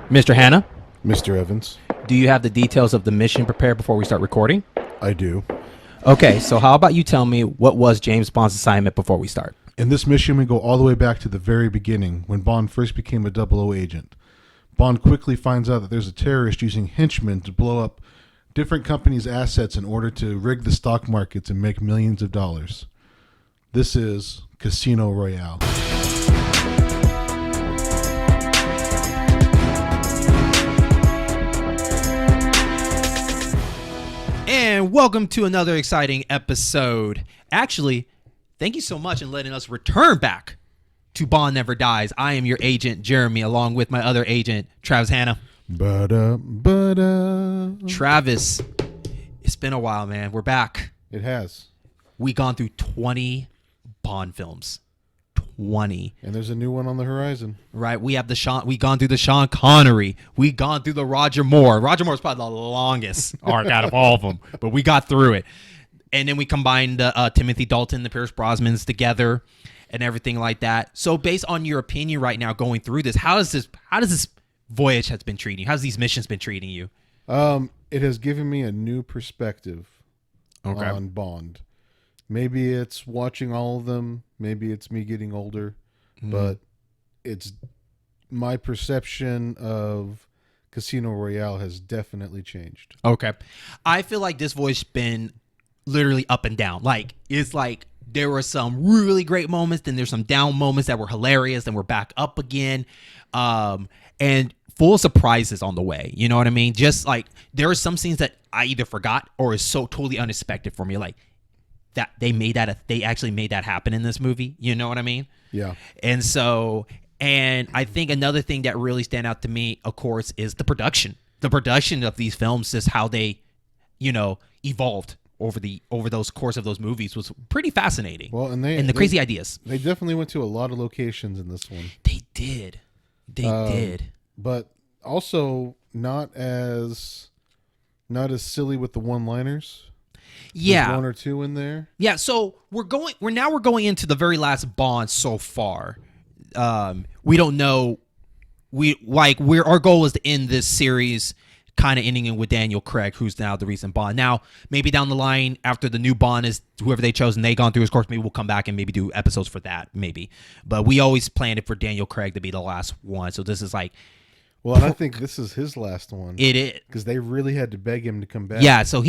Mr. Hanna, Mr. Evans. do you have the details of the mission prepared before we start recording? I do. Okay, so how about you tell me what was James Bond's assignment before we start? In this mission, we go all the way back to the very beginning, when Bond first became a 00 agent. Bond quickly finds out that there's a terrorist using henchmen to blow up different companies' assets in order to rig the stock markets and make millions of dollars. This is Casino Royale. And welcome to another exciting episode. Actually, thank you so much in letting us return back to Bond Never Dies. I am your agent, Jeremy, along with my other agent, Travis Hanna. Travis, it's been a while, man. We're back. It has. We gone through 20 Bond films. 20. And there's a new one on the horizon. Right. We have we gone through the Sean Connery. We gone through the Roger Moore. Roger Moore is probably the longest arc out of all of them, but we got through it. And then we combined Timothy Dalton, the Pierce Brosnans together and everything like that. So based on your opinion right now going through this, how does this voyage has been treating you? How's these missions been treating you? It has given me a new perspective on Bond. Maybe it's watching all of them. Maybe it's me getting older. But it's my perception of Casino Royale has definitely changed. Okay. I feel like this voice been literally up and down. Like, it's like there were some really great moments, then there's some down moments that were hilarious, then we're back up again. And full of surprises on the way. You know what I mean? Just like there are some scenes that I either forgot or is so totally unexpected for me. Like, that they actually made that happen in this movie. You know what I mean? Yeah. And I think another thing that really stand out to me, of course, is the production. The production of these films is how they, evolved over those course of those movies was pretty fascinating. Well, and the crazy ideas. They definitely went to a lot of locations in this one. They did. They did. But also not as silly with the one-liners. Yeah, there's one or two in there. Yeah, so we're going into the very last Bond so far. We don't know. Our goal is to end this series, kind of ending it with Daniel Craig, who's now the recent Bond. Now, maybe down the line after the new Bond is whoever they chose and they gone through his course, maybe we'll come back and maybe do episodes for that, maybe. But we always planned it for Daniel Craig to be the last one. So this is like. Well, and I think this is his last one. It is, because they really had to beg him to come back. Yeah, so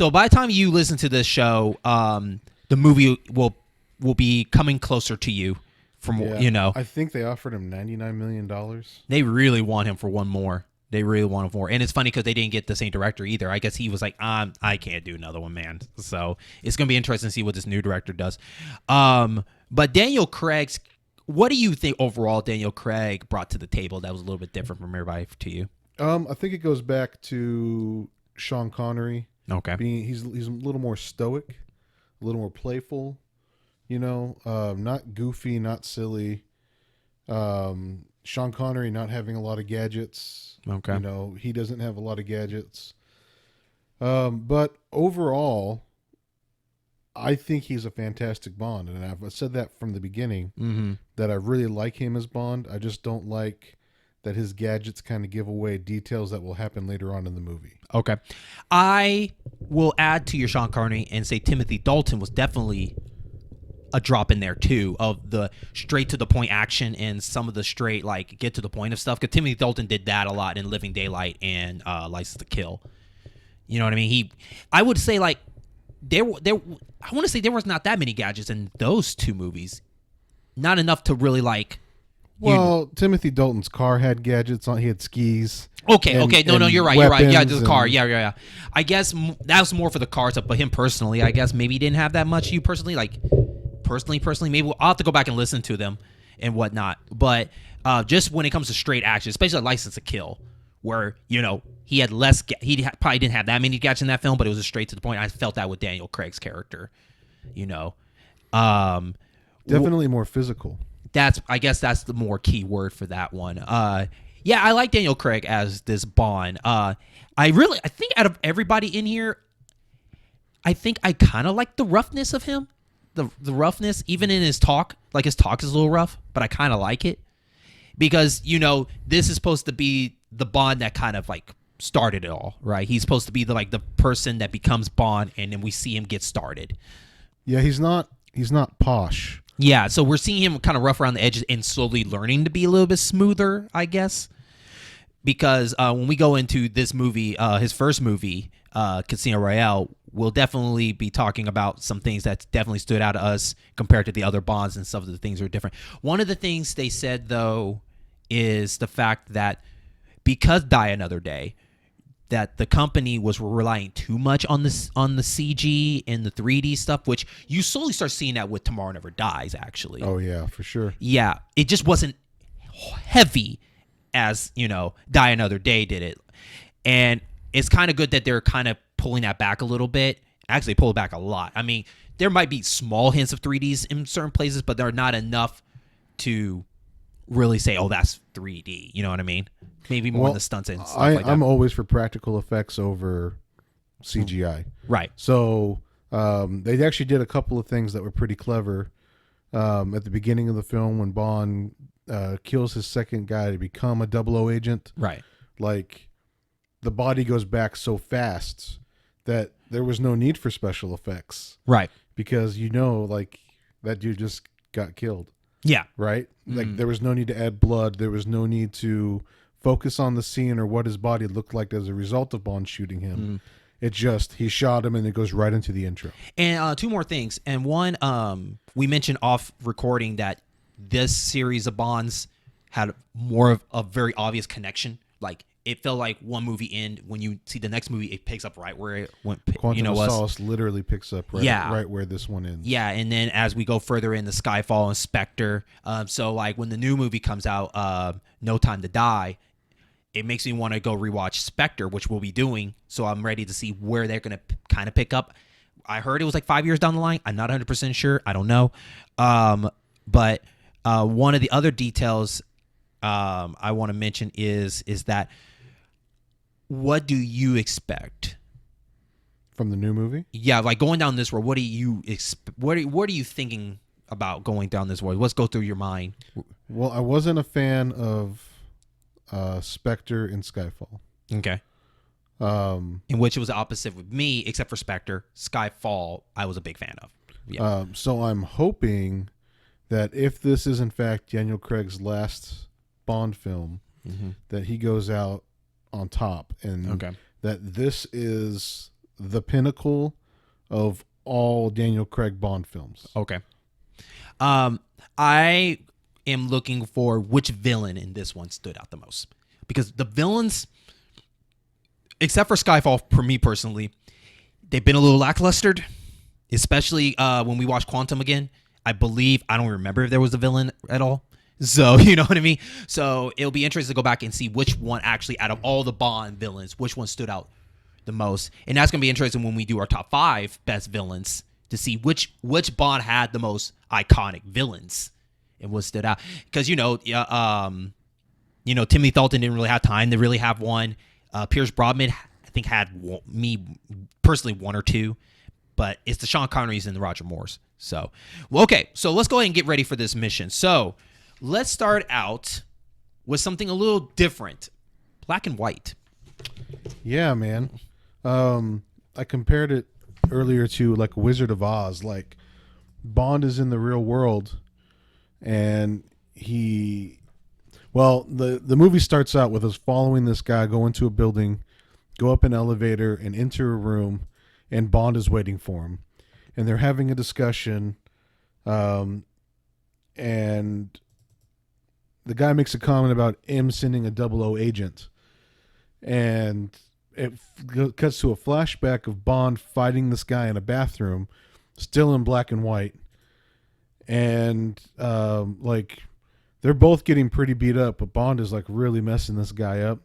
by the time you listen to this show, the movie will be coming closer to you. I think they offered him $99 million. They really want him for one more. They really want him more, and it's funny because they didn't get the same director either. I guess he was like, I can't do another one, man. So it's gonna be interesting to see what this new director does. But Daniel Craig's. What do you think overall Daniel Craig brought to the table that was a little bit different from everybody to you? I think it goes back to Sean Connery. Okay. He's a little more stoic, a little more playful, not goofy, not silly. Sean Connery not having a lot of gadgets. Okay. He doesn't have a lot of gadgets. But overall, I think he's a fantastic Bond, and I've said that from the beginning, that I really like him as Bond. I just don't like that his gadgets kind of give away details that will happen later on in the movie. Okay. I will add to your Sean Connery and say Timothy Dalton was definitely a drop in there, too, of the straight-to-the-point action and some of the straight, get-to-the-point of stuff, because Timothy Dalton did that a lot in Living Daylight and License to Kill. You know what I mean? I would say, I want to say there was not that many gadgets in those two movies. Not enough to really Timothy Dalton's car had gadgets on. He had skis. Okay. No, you're right. Yeah, the car. Yeah. I guess that was more for the cars, but him personally, I guess maybe he didn't have that much. You personally, personally, maybe I'll have to go back and listen to them and whatnot. But just when it comes to straight action, especially License to Kill, where he had less. Probably didn't have that many gadgets in that film, but it was just straight to the point. I felt that with Daniel Craig's character. Definitely more physical. I guess that's the more key word for that one. Yeah, I like Daniel Craig as this Bond. I think out of everybody in here, I think I kind of like the roughness of him. The roughness, even in his talk. Like, his talk is a little rough, but I kind of like it. Because, this is supposed to be the Bond that kind of like started it all, right? He's supposed to be the person that becomes Bond, and then we see him get started. Yeah, he's not posh. Yeah, so we're seeing him kind of rough around the edges and slowly learning to be a little bit smoother, I guess. Because when we go into this movie, his first movie, Casino Royale, we'll definitely be talking about some things that definitely stood out to us compared to the other Bonds, and some of the things are different. One of the things they said, though, is the fact that because Die Another Day, that the company was relying too much on the CG and the 3D stuff, which you slowly start seeing that with Tomorrow Never Dies, actually. Oh, yeah, for sure. Yeah, it just wasn't heavy as, Die Another Day did it. And it's kind of good that they're kind of pulling that back a little bit. Actually, pull it back a lot. I mean, there might be small hints of 3Ds in certain places, but they're not enough to really say, oh, that's 3D. You know what I mean? Maybe more in the stunts and stuff like that. I'm always for practical effects over CGI. Right. So they actually did a couple of things that were pretty clever. At the beginning of the film, when Bond kills his second guy to become a 00 agent. Right. Like, the body goes back so fast that there was no need for special effects. Right. Because like, that dude just got killed. Yeah. Right? Like, there was no need to add blood. There was no need to focus on the scene or what his body looked like as a result of Bond shooting him. It just, he shot him and it goes right into the intro. And two more things. And one, we mentioned off recording that this series of Bonds had more of a very obvious connection. Like, it felt like one movie in, when you see the next movie, it picks up right where it went. Quantum of Solace literally picks up right where this one ends. Yeah, and then as we go further into Skyfall and Spectre, so like when the new movie comes out, No Time to Die, it makes me want to go rewatch Spectre, which we'll be doing. So I'm ready to see where they're going to kind of pick up. I heard it was like 5 years down the line. I'm not 100% sure. I don't know. But one of the other details I want to mention is that, what do you expect from the new movie? Yeah, like going down this road, what do you what are you thinking about going down this road? Let's go through your mind. Well, I wasn't a fan of Spectre and Skyfall. Okay. In which it was the opposite with me, except for Spectre. Skyfall, I was a big fan of. Yeah. So I'm hoping that if this is in fact Daniel Craig's last Bond film, that he goes out on top, and that this is the pinnacle of all Daniel Craig Bond films. Okay. I am looking for which villain in this one stood out the most, because the villains, except for Skyfall, for me personally, they've been a little lackluster, especially when we watch Quantum again. I don't remember if there was a villain at all. So, you know what I mean? So it'll be interesting to go back and see which one actually, out of all the Bond villains, which one stood out the most. And that's going to be interesting when we do our top 5 best villains, to see which Bond had the most iconic villains and what stood out. Because, Timothy Dalton didn't really have time to really have one. Pierce Brosnan, I think, had me personally 1 or 2. But it's the Sean Connerys and the Roger Moores. So, okay. So let's go ahead and get ready for this mission. So let's start out with something a little different. Black and white. Yeah, man. I compared it earlier to like Wizard of Oz. Like, Bond is in the real world, and the movie starts out with us following this guy, go into a building, go up an elevator, and enter a room, and Bond is waiting for him. And they're having a discussion, and the guy makes a comment about him sending a 00 agent. And it cuts to a flashback of Bond fighting this guy in a bathroom, still in black and white. And, they're both getting pretty beat up, but Bond is, really messing this guy up.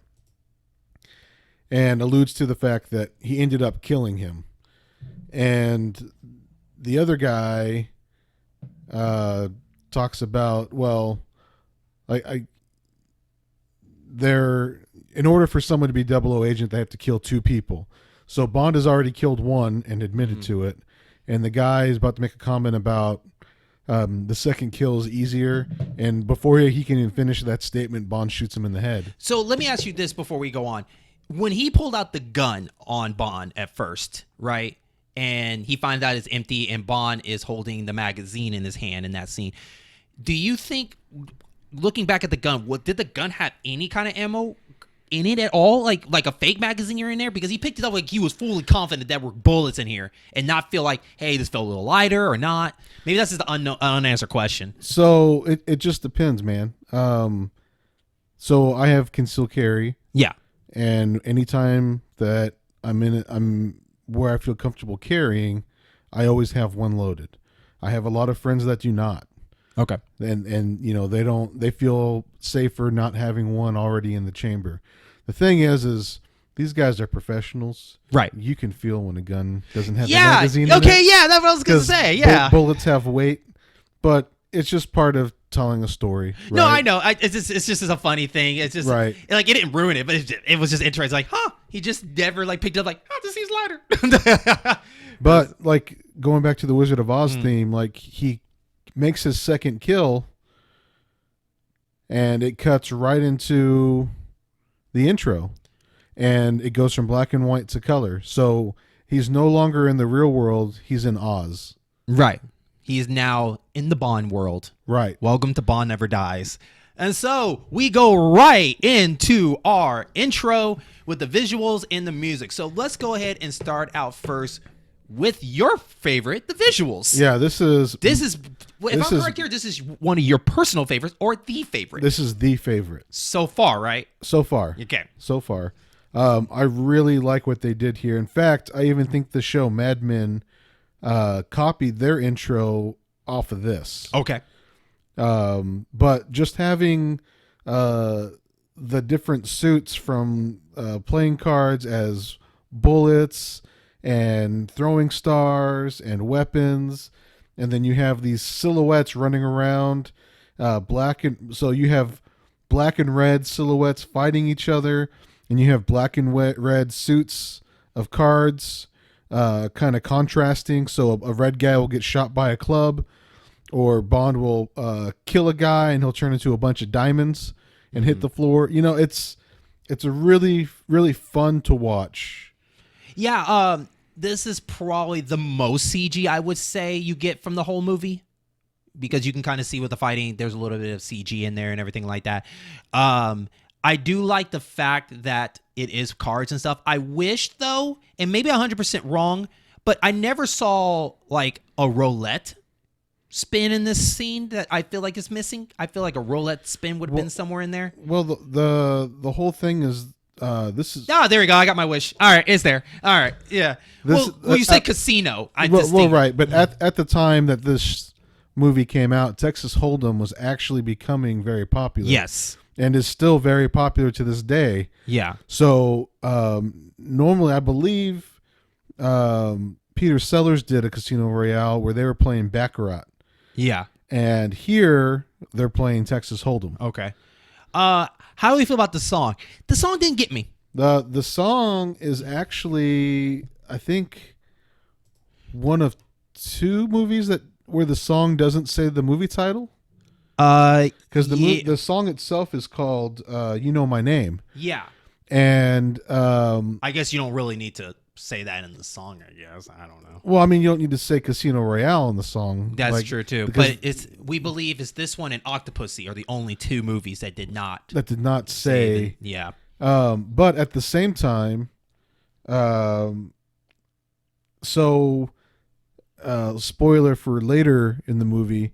And alludes to the fact that he ended up killing him. And the other guy talks about, in order for someone to be 00 agent, they have to kill 2 people. So Bond has already killed one and admitted to it. And the guy is about to make a comment about The second kill is easier, and before he can even finish that statement, Bond shoots him in the head. So let me ask you this before we go on. When he pulled out the gun on Bond at first, right? And he finds out it's empty and Bond is holding the magazine in his hand in that scene. Do you think, looking back at the gun, did the gun have any kind of ammo in it at all? Like a fake magazine in there? Because he picked it up like he was fully confident there were bullets in here and not feel like, hey, this felt a little lighter or not. Maybe that's just the unanswered question. So it just depends, man. So I have concealed carry. Yeah. And anytime that I'm where I feel comfortable carrying, I always have one loaded. I have a lot of friends that do not. Okay. And you know, they feel safer not having one already in the chamber. The thing is these guys are professionals. Right. You can feel when a gun doesn't have a magazine in it. Okay, yeah, that's what I was going to say. Yeah. Bullets have weight, but it's just part of telling a story. Right? No, I know. It's just a funny thing. It's just right. Like it didn't ruin it, but it was just interesting. Like, he just never like picked it up. Like, this seems lighter. But like going back to the Wizard of Oz theme, like he makes his second kill, and it cuts right into the intro, and it goes from black and white to color. So he's no longer in the real world; he's in Oz. Right. He is now in the Bond world. Right. Welcome to Bond Never Dies. And so we go right into our intro with the visuals and the music. So let's go ahead and start out first with your favorite, the visuals. Yeah, this is. If I'm correct here, this is one of your personal favorites or the favorite. This is the favorite. So far, right? So far. Okay. So far. I really like what they did here. In fact, I even think the show Mad Men copied their intro off of this. Okay. But just having the different suits from playing cards as bullets and throwing stars and weapons, and then you have these silhouettes running around, so you have black and red silhouettes fighting each other, and you have black and red suits of cards kind of contrasting. So a red guy will get shot by a club, or Bond will kill a guy and he'll turn into a bunch of diamonds and hit the floor. You know, it's a really, really fun to watch. Yeah, this is probably the most CG I would say you get from the whole movie, because you can kind of see with the fighting, there's a little bit of CG in there and everything like that. I do like the fact that it is cards and stuff. I wish, though, and maybe 100% wrong, but I never saw like a roulette spin in this scene that I feel like is missing. I feel like a roulette spin would have been somewhere in there. Well, the whole thing is this is. Oh, there we go. I got my wish. All right, it's there. All right, yeah. Well, you said casino. Well, right, but at the time that this movie came out, Texas Hold'em was actually becoming very popular. Yes. And is still very popular to this day. Yeah. So normally, I believe Peter Sellers did a Casino Royale where they were playing Baccarat. Yeah. And here they're playing Texas Hold'em. Okay. How do you feel about the song? The song didn't get me. The song is actually, I think, one of two movies where the song doesn't say the movie title. Because the song itself is called "You Know My Name." Yeah. And I guess you don't really need to say that in the song. I guess I don't know. Well, I mean, you don't need to say Casino Royale in the song. That's true too. But we believe it's this one and Octopussy are the only two movies that did not say. Yeah. But at the same time, spoiler for later in the movie,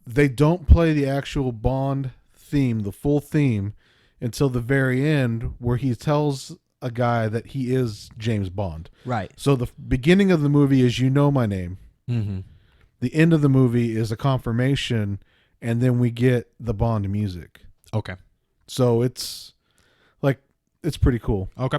they don't play the actual Bond theme, the full theme, until the very end, where he tells a guy that he is James Bond. Right. So the beginning of the movie is "You Know My Name." Mm-hmm. The end of the movie is a confirmation, and then we get the Bond music. Okay. So it's pretty cool. Okay.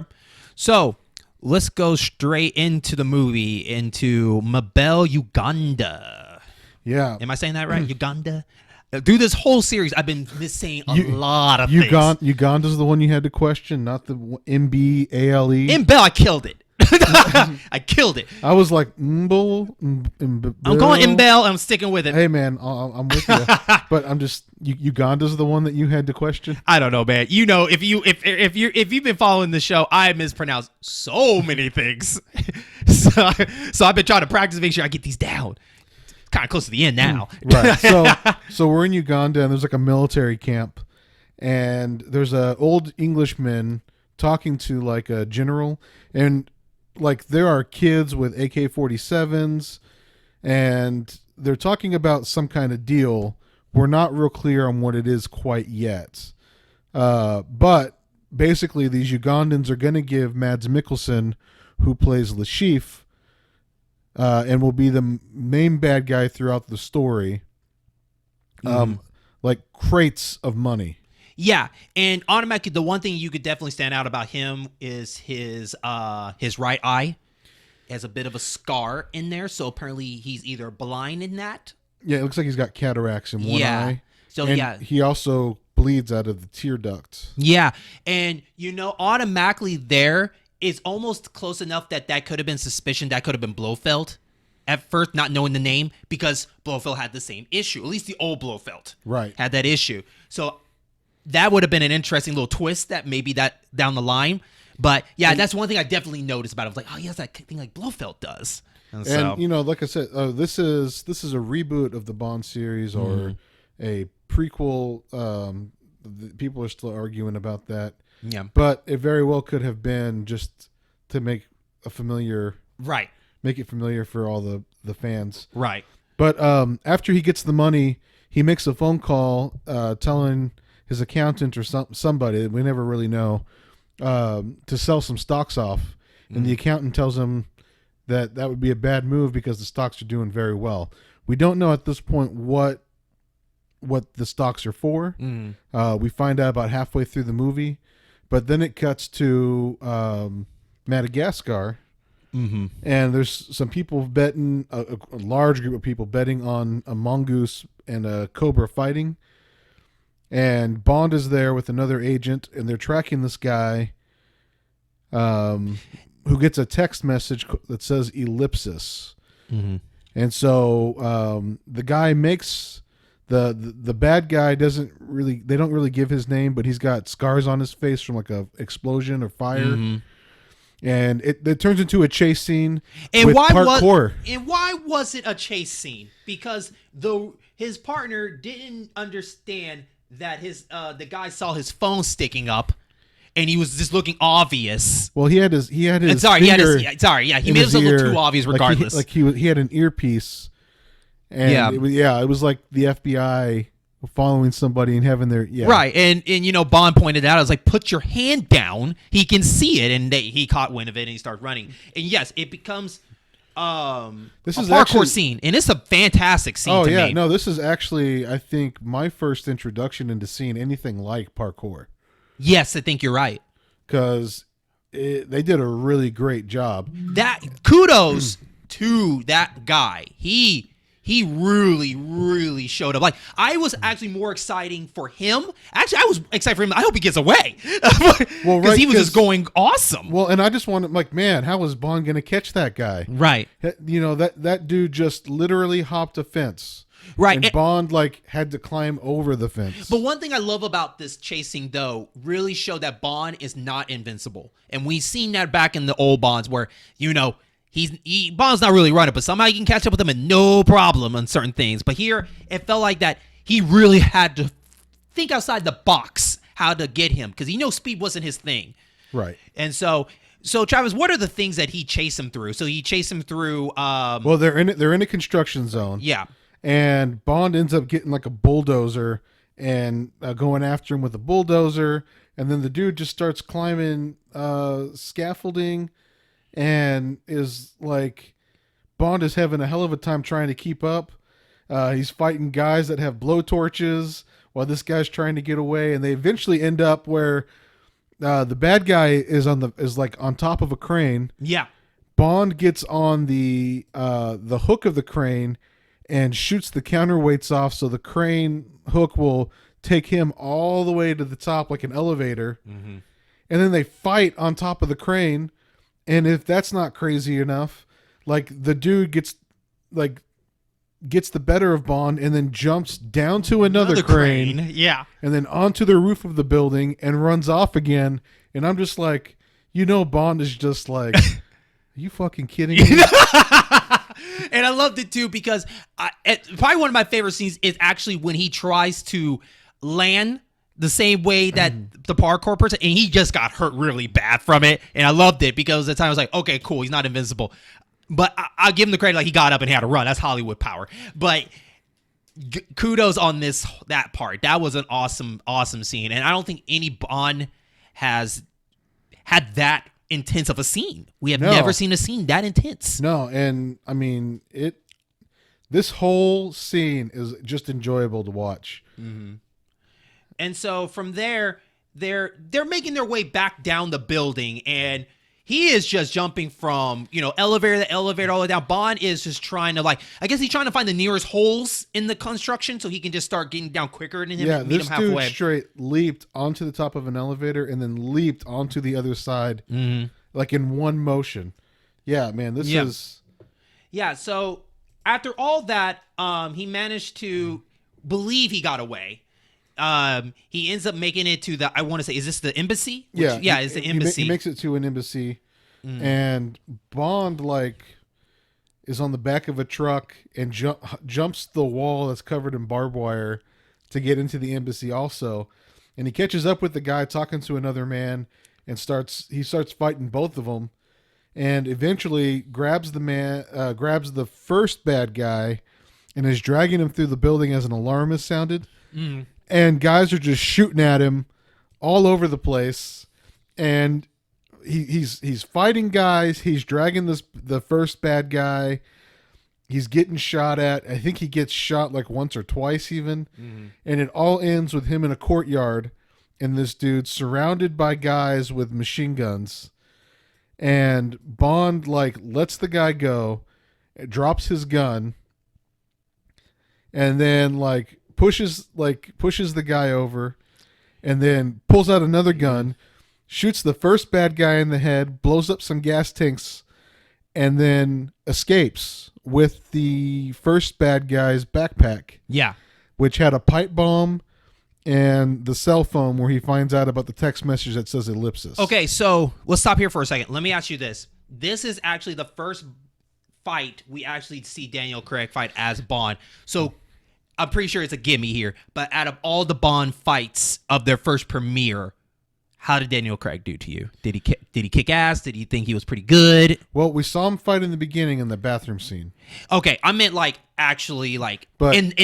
So let's go straight into the movie, into Mabel, Uganda. Yeah. Am I saying that right? Uganda? Through this whole series, I've been missing a lot of things. Uganda's the one you had to question, not the MBALE. Mbel, I killed it. I killed it. I was like, I'm going Mbel. I'm sticking with it. Hey man, I'm with you, but I'm just Uganda's the one that you had to question. I don't know, man. You know, if you've been following the show, I mispronounce so many things. so I've been trying to practice, make sure I get these down. It's kind of close to the end now. Right. So we're in Uganda, and there's like a military camp, and there's a old Englishman talking to like a general, and like there are kids with AK-47s, and they're talking about some kind of deal. We're not real clear on what it is quite yet, but basically these Ugandans are going to give Mads Mikkelsen, who plays Lashif, and will be the main bad guy throughout the story, like crates of money. Yeah, and automatically, the one thing you could definitely stand out about him is his right eye has a bit of a scar in there. So apparently, he's either blind in that. Yeah, it looks like he's got cataracts in one eye. So and he also bleeds out of the tear duct. Yeah, and automatically there is almost close enough that could have been suspicion. That could have been Blofeld at first, not knowing the name, because Blofeld had the same issue. At least the old Blofeld had that issue. So that would have been an interesting little twist that maybe that down the line. But yeah, that's one thing I definitely noticed about it. I was like, oh, he has that thing like Blofeld does. And like I said, this is a reboot of the Bond series or a prequel. People are still arguing about that. Yeah, but it very well could have been just to make a familiar, make it familiar for all the fans, right? But after he gets the money, he makes a phone call telling his accountant or somebody, we never really know, to sell some stocks off. And the accountant tells him that would be a bad move because the stocks are doing very well. We don't know at this point what the stocks are for. We find out about halfway through the movie, but then it cuts to Madagascar. And there's some people betting, a large group of people betting on a mongoose and a cobra fighting. And Bond is there with another agent, and they're tracking this guy who gets a text message that says ellipsis. And so the guy makes the bad guy they don't really give his name, but he's got scars on his face from like a explosion or fire. And it turns into a chase scene with parkour. And why was it a chase scene? Because his partner didn't understand that the guy saw his phone sticking up, and he was just looking obvious. Well, he had his he made it a little too obvious. Regardless, he had an earpiece, and it was like the FBI following somebody and having their right. And Bond pointed out, I was like, put your hand down. He can see it, and he caught wind of it, and he started running. And yes, it becomes this is a parkour scene, and it's a fantastic scene. Oh yeah, no, this is actually, I think, my first introduction into seeing anything like parkour. Yes, I think you're right, because they did a really great job. That kudos to that guy. He really, really showed up. Like, I was actually more exciting for him. Actually, I was excited for him. I hope he gets away. Because he was just going awesome. Well, and I just wanted, like, man, how was Bond going to catch that guy? Right. That dude just literally hopped a fence. Right. And Bond, had to climb over the fence. But one thing I love about this chasing, though, really showed that Bond is not invincible. And we've seen that back in the old Bonds where, Bond's not really running, but somehow you can catch up with him and no problem on certain things. But here, it felt like that he really had to think outside the box how to get him, because speed wasn't his thing. Right. And so Travis, what are the things that he chased him through? So he chased him through. Well, they're in a construction zone. Yeah. And Bond ends up getting like a bulldozer and going after him with a bulldozer, and then the dude just starts climbing scaffolding. And is like, Bond is having a hell of a time trying to keep up. He's fighting guys that have blowtorches while this guy's trying to get away, and they eventually end up where the bad guy is on top of a crane. Yeah. Bond gets on the hook of the crane and shoots the counterweights off, so the crane hook will take him all the way to the top like an elevator. And then they fight on top of the crane. And if that's not crazy enough, like the dude gets the better of Bond and then jumps down to another crane Yeah. and then onto the roof of the building and runs off again. And I'm just like, Bond is just like, are you fucking kidding me? And I loved it too because probably one of my favorite scenes is actually when he tries to land the same way that the parkour person, and he just got hurt really bad from it. And I loved it because at the time I was like, okay, cool, he's not invincible. But I'll give him the credit, like he got up and had to run. That's Hollywood power. But kudos on that part. That was an awesome scene. And I don't think any Bond has had that intense of a scene. We have never seen a scene that intense. No, and I mean this whole scene is just enjoyable to watch. Mm-hmm. And so from there, they're making their way back down the building, and he is just jumping from, elevator to elevator all the way down. Bond is just trying to, I guess he's trying to find the nearest holes in the construction so he can just start getting down quicker than him and meet him halfway. This dude straight leaped onto the top of an elevator and then leaped onto the other side, like in one motion. Yeah, man, this is... Yeah, so after all that, he managed to believe he got away. He ends up making it to I want to say, is this the embassy? It's the embassy. He makes it to an embassy, and Bond is on the back of a truck and jumps the wall that's covered in barbed wire to get into the embassy also, and he catches up with the guy talking to another man and starts fighting both of them, and eventually grabs the first bad guy and is dragging him through the building as an alarm is sounded. And guys are just shooting at him all over the place, and he's fighting guys. He's dragging the first bad guy. He's getting shot at. I think he gets shot like once or twice even, and it all ends with him in a courtyard, and this dude surrounded by guys with machine guns, and Bond lets the guy go, drops his gun, and then pushes the guy over, and then pulls out another gun, shoots the first bad guy in the head, blows up some gas tanks, and then escapes with the first bad guy's backpack. Yeah. Which had a pipe bomb and the cell phone where he finds out about the text message that says ellipsis. Okay, so let's stop here for a second. Let me ask you this. This is actually the first fight we actually see Daniel Craig fight as Bond. So I'm pretty sure it's a gimme here, but out of all the Bond fights of their first premiere, how did Daniel Craig do to you? Did he kick ass? Did you think he was pretty good? Well, we saw him fight in the beginning in the bathroom scene. Okay, I meant actually but and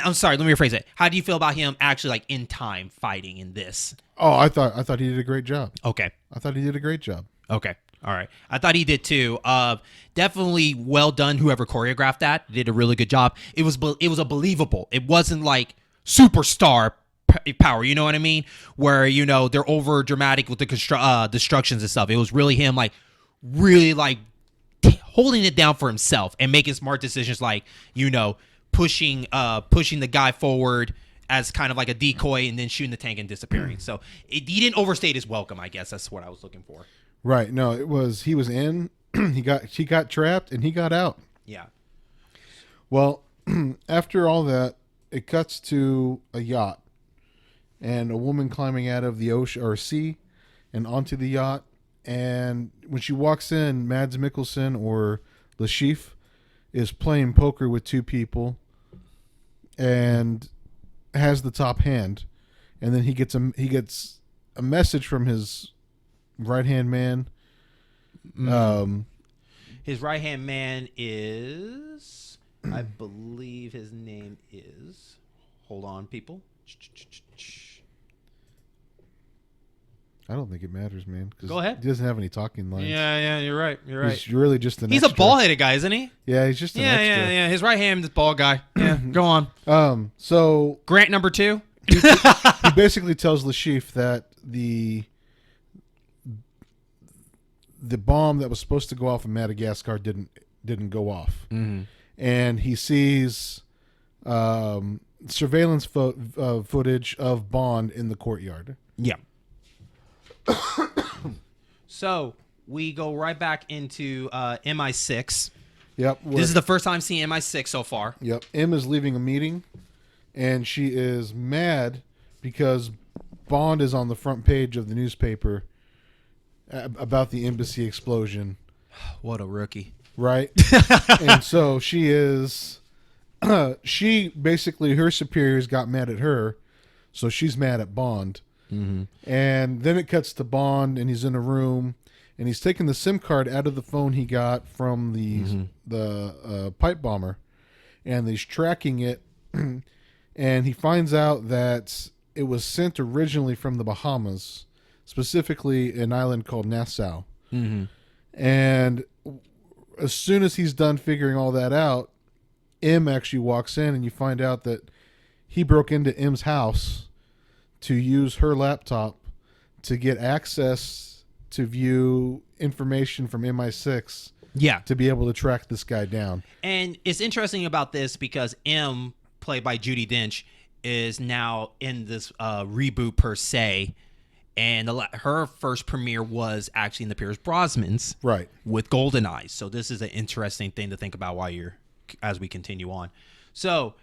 I'm sorry, let me rephrase it. How do you feel about him actually in time fighting in this? Oh, I thought he did a great job. Okay. I thought he did a great job. Okay. All right. I thought he did too. Definitely well done. Whoever choreographed that did a really good job. It was a believable. It wasn't like superstar power. You know what I mean? Where they're over dramatic with the destructions and stuff. It was really him really holding it down for himself and making smart decisions pushing the guy forward as kind of like a decoy and then shooting the tank and disappearing. So he didn't overstate his welcome. I guess that's what I was looking for. Right. No, he was in, he got trapped and he got out. Yeah. Well, after all that, it cuts to a yacht and a woman climbing out of the ocean or sea and onto the yacht. And when she walks in, Mads Mikkelsen or Le Chiffre is playing poker with two people and has the top hand. And then he gets a message from his right-hand man. His right-hand man is, I believe his name is, hold on, people. I don't think it matters, man. Go ahead. He doesn't have any talking lines. Yeah, you're right. He's really just an He's extra. a ball-headed guy, isn't he? Yeah, he's just an extra. Yeah. His right hand is ball guy. Yeah, go on. So Grant number 2. he basically tells Le Chiffre that the bomb that was supposed to go off in Madagascar didn't go off, and he sees surveillance footage of Bond in the courtyard. Yeah. So we go right back into MI6. Yep. This is the first time seeing MI6 so far. Yep. M is leaving a meeting, and she is mad because Bond is on the front page of the newspaper about the embassy explosion. What a rookie. Right? And so she is... she basically, her superiors got mad at her, so she's mad at Bond. Mm-hmm. And then it cuts to Bond, and he's in a room, and he's taking the SIM card out of the phone he got from the pipe bomber, and he's tracking it, and he finds out that it was sent originally from the Bahamas, specifically an island called Nassau. Mm-hmm. And as soon as he's done figuring all that out, M actually walks in, and you find out that he broke into M's house to use her laptop to get access to view information from MI6. Yeah. To be able to track this guy down. And it's interesting about this because M, played by Judi Dench, is now in this reboot per se. And her first premiere was actually in the Pierce Brosnan's. Right. With GoldenEye. So this is an interesting thing to think about as we continue on. So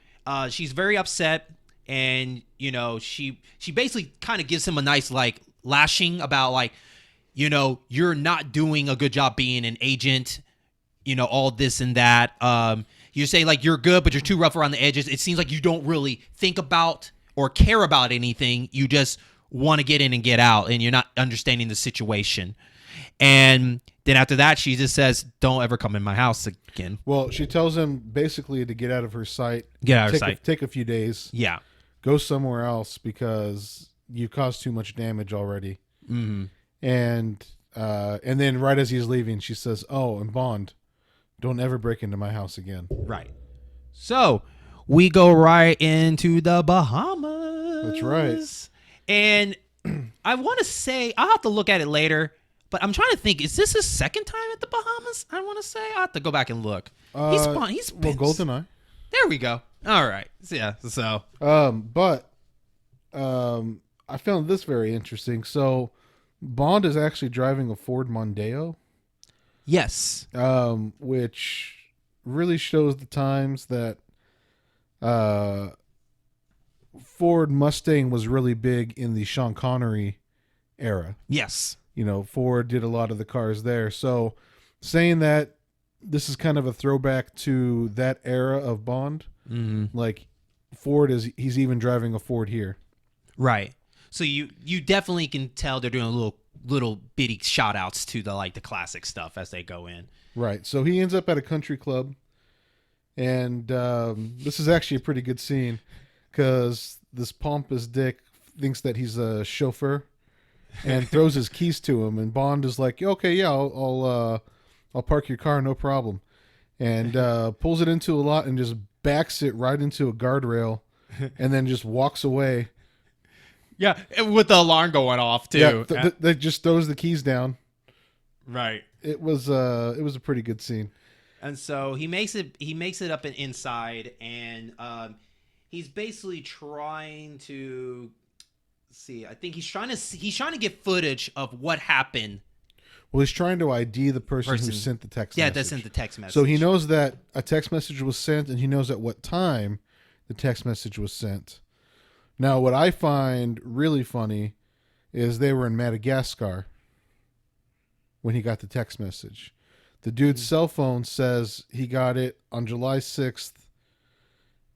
she's very upset. And, you know, she basically kind of gives him a nice, like, lashing about, like, you know, you're not doing a good job being an agent, you know, all this and that. You say, like, you're good, but you're too rough around the edges. It seems like you don't really think about or care about anything. You just want to get in and get out, and you're not understanding the situation. And then after that, she just says, don't ever come in my house again. Well, she tells him basically to get out of her sight. Get out of her sight. Take a few days. Yeah. Go somewhere else because you caused too much damage already. Mm-hmm. And then right as he's leaving, she says, "Oh, and Bond, don't ever break into my house again." Right. So we go right into the Bahamas. That's right. And I want to say, I'll have to look at it later, but I'm trying to think, is this his second time at the Bahamas? I want to say. I'll have to go back and look. He's been... GoldenEye. There we go. All right. Yeah. So. I found this very interesting. So, Bond is actually driving a Ford Mondeo. Yes. Which really shows the times that Ford Mustang was really big in the Sean Connery era. Yes. You know, Ford did a lot of the cars there. So, saying that this is kind of a throwback to that era of Bond, like Ford he's even driving a Ford here. Right. So you definitely can tell they're doing little bitty shout outs to the classic stuff as they go in. Right. So he ends up at a country club, and this is actually a pretty good scene because this pompous dick thinks that he's a chauffeur and throws his keys to him, and Bond is like, "Okay, yeah, I'll park your car, no problem," and pulls it into a lot and just backs it right into a guardrail, and then just walks away. Yeah, with the alarm going off too. Yeah, that just throws the keys down. Right. It was a pretty good scene. And so he makes it up and inside, and he's basically trying to see. I think he's trying to get footage of what happened. Well, he's trying to ID the person who sent the text message. Yeah, that sent the text message. So he knows that a text message was sent, and he knows at what time the text message was sent. Now, what I find really funny is they were in Madagascar when he got the text message. The dude's cell phone says he got it on July 6th,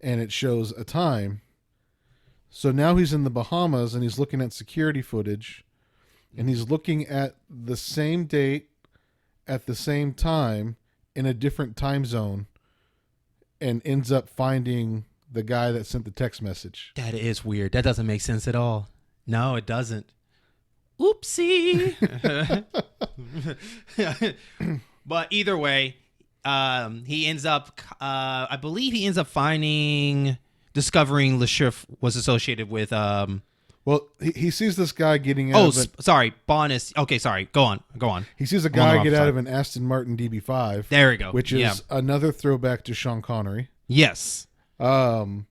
and it shows a time. So now he's in the Bahamas, and he's looking at security footage, and he's looking at the same date at the same time in a different time zone, and ends up finding the guy that sent the text message. That is weird. That doesn't make sense at all. No, it doesn't. Oopsie. But either way, he ends up, I believe he ends up discovering Le Chiffre was associated with, well, he sees this guy getting out sorry. Bond is, okay, sorry. Go on. He sees a guy get out of an Aston Martin DB5. There we go. Which is another throwback to Sean Connery. Yes. And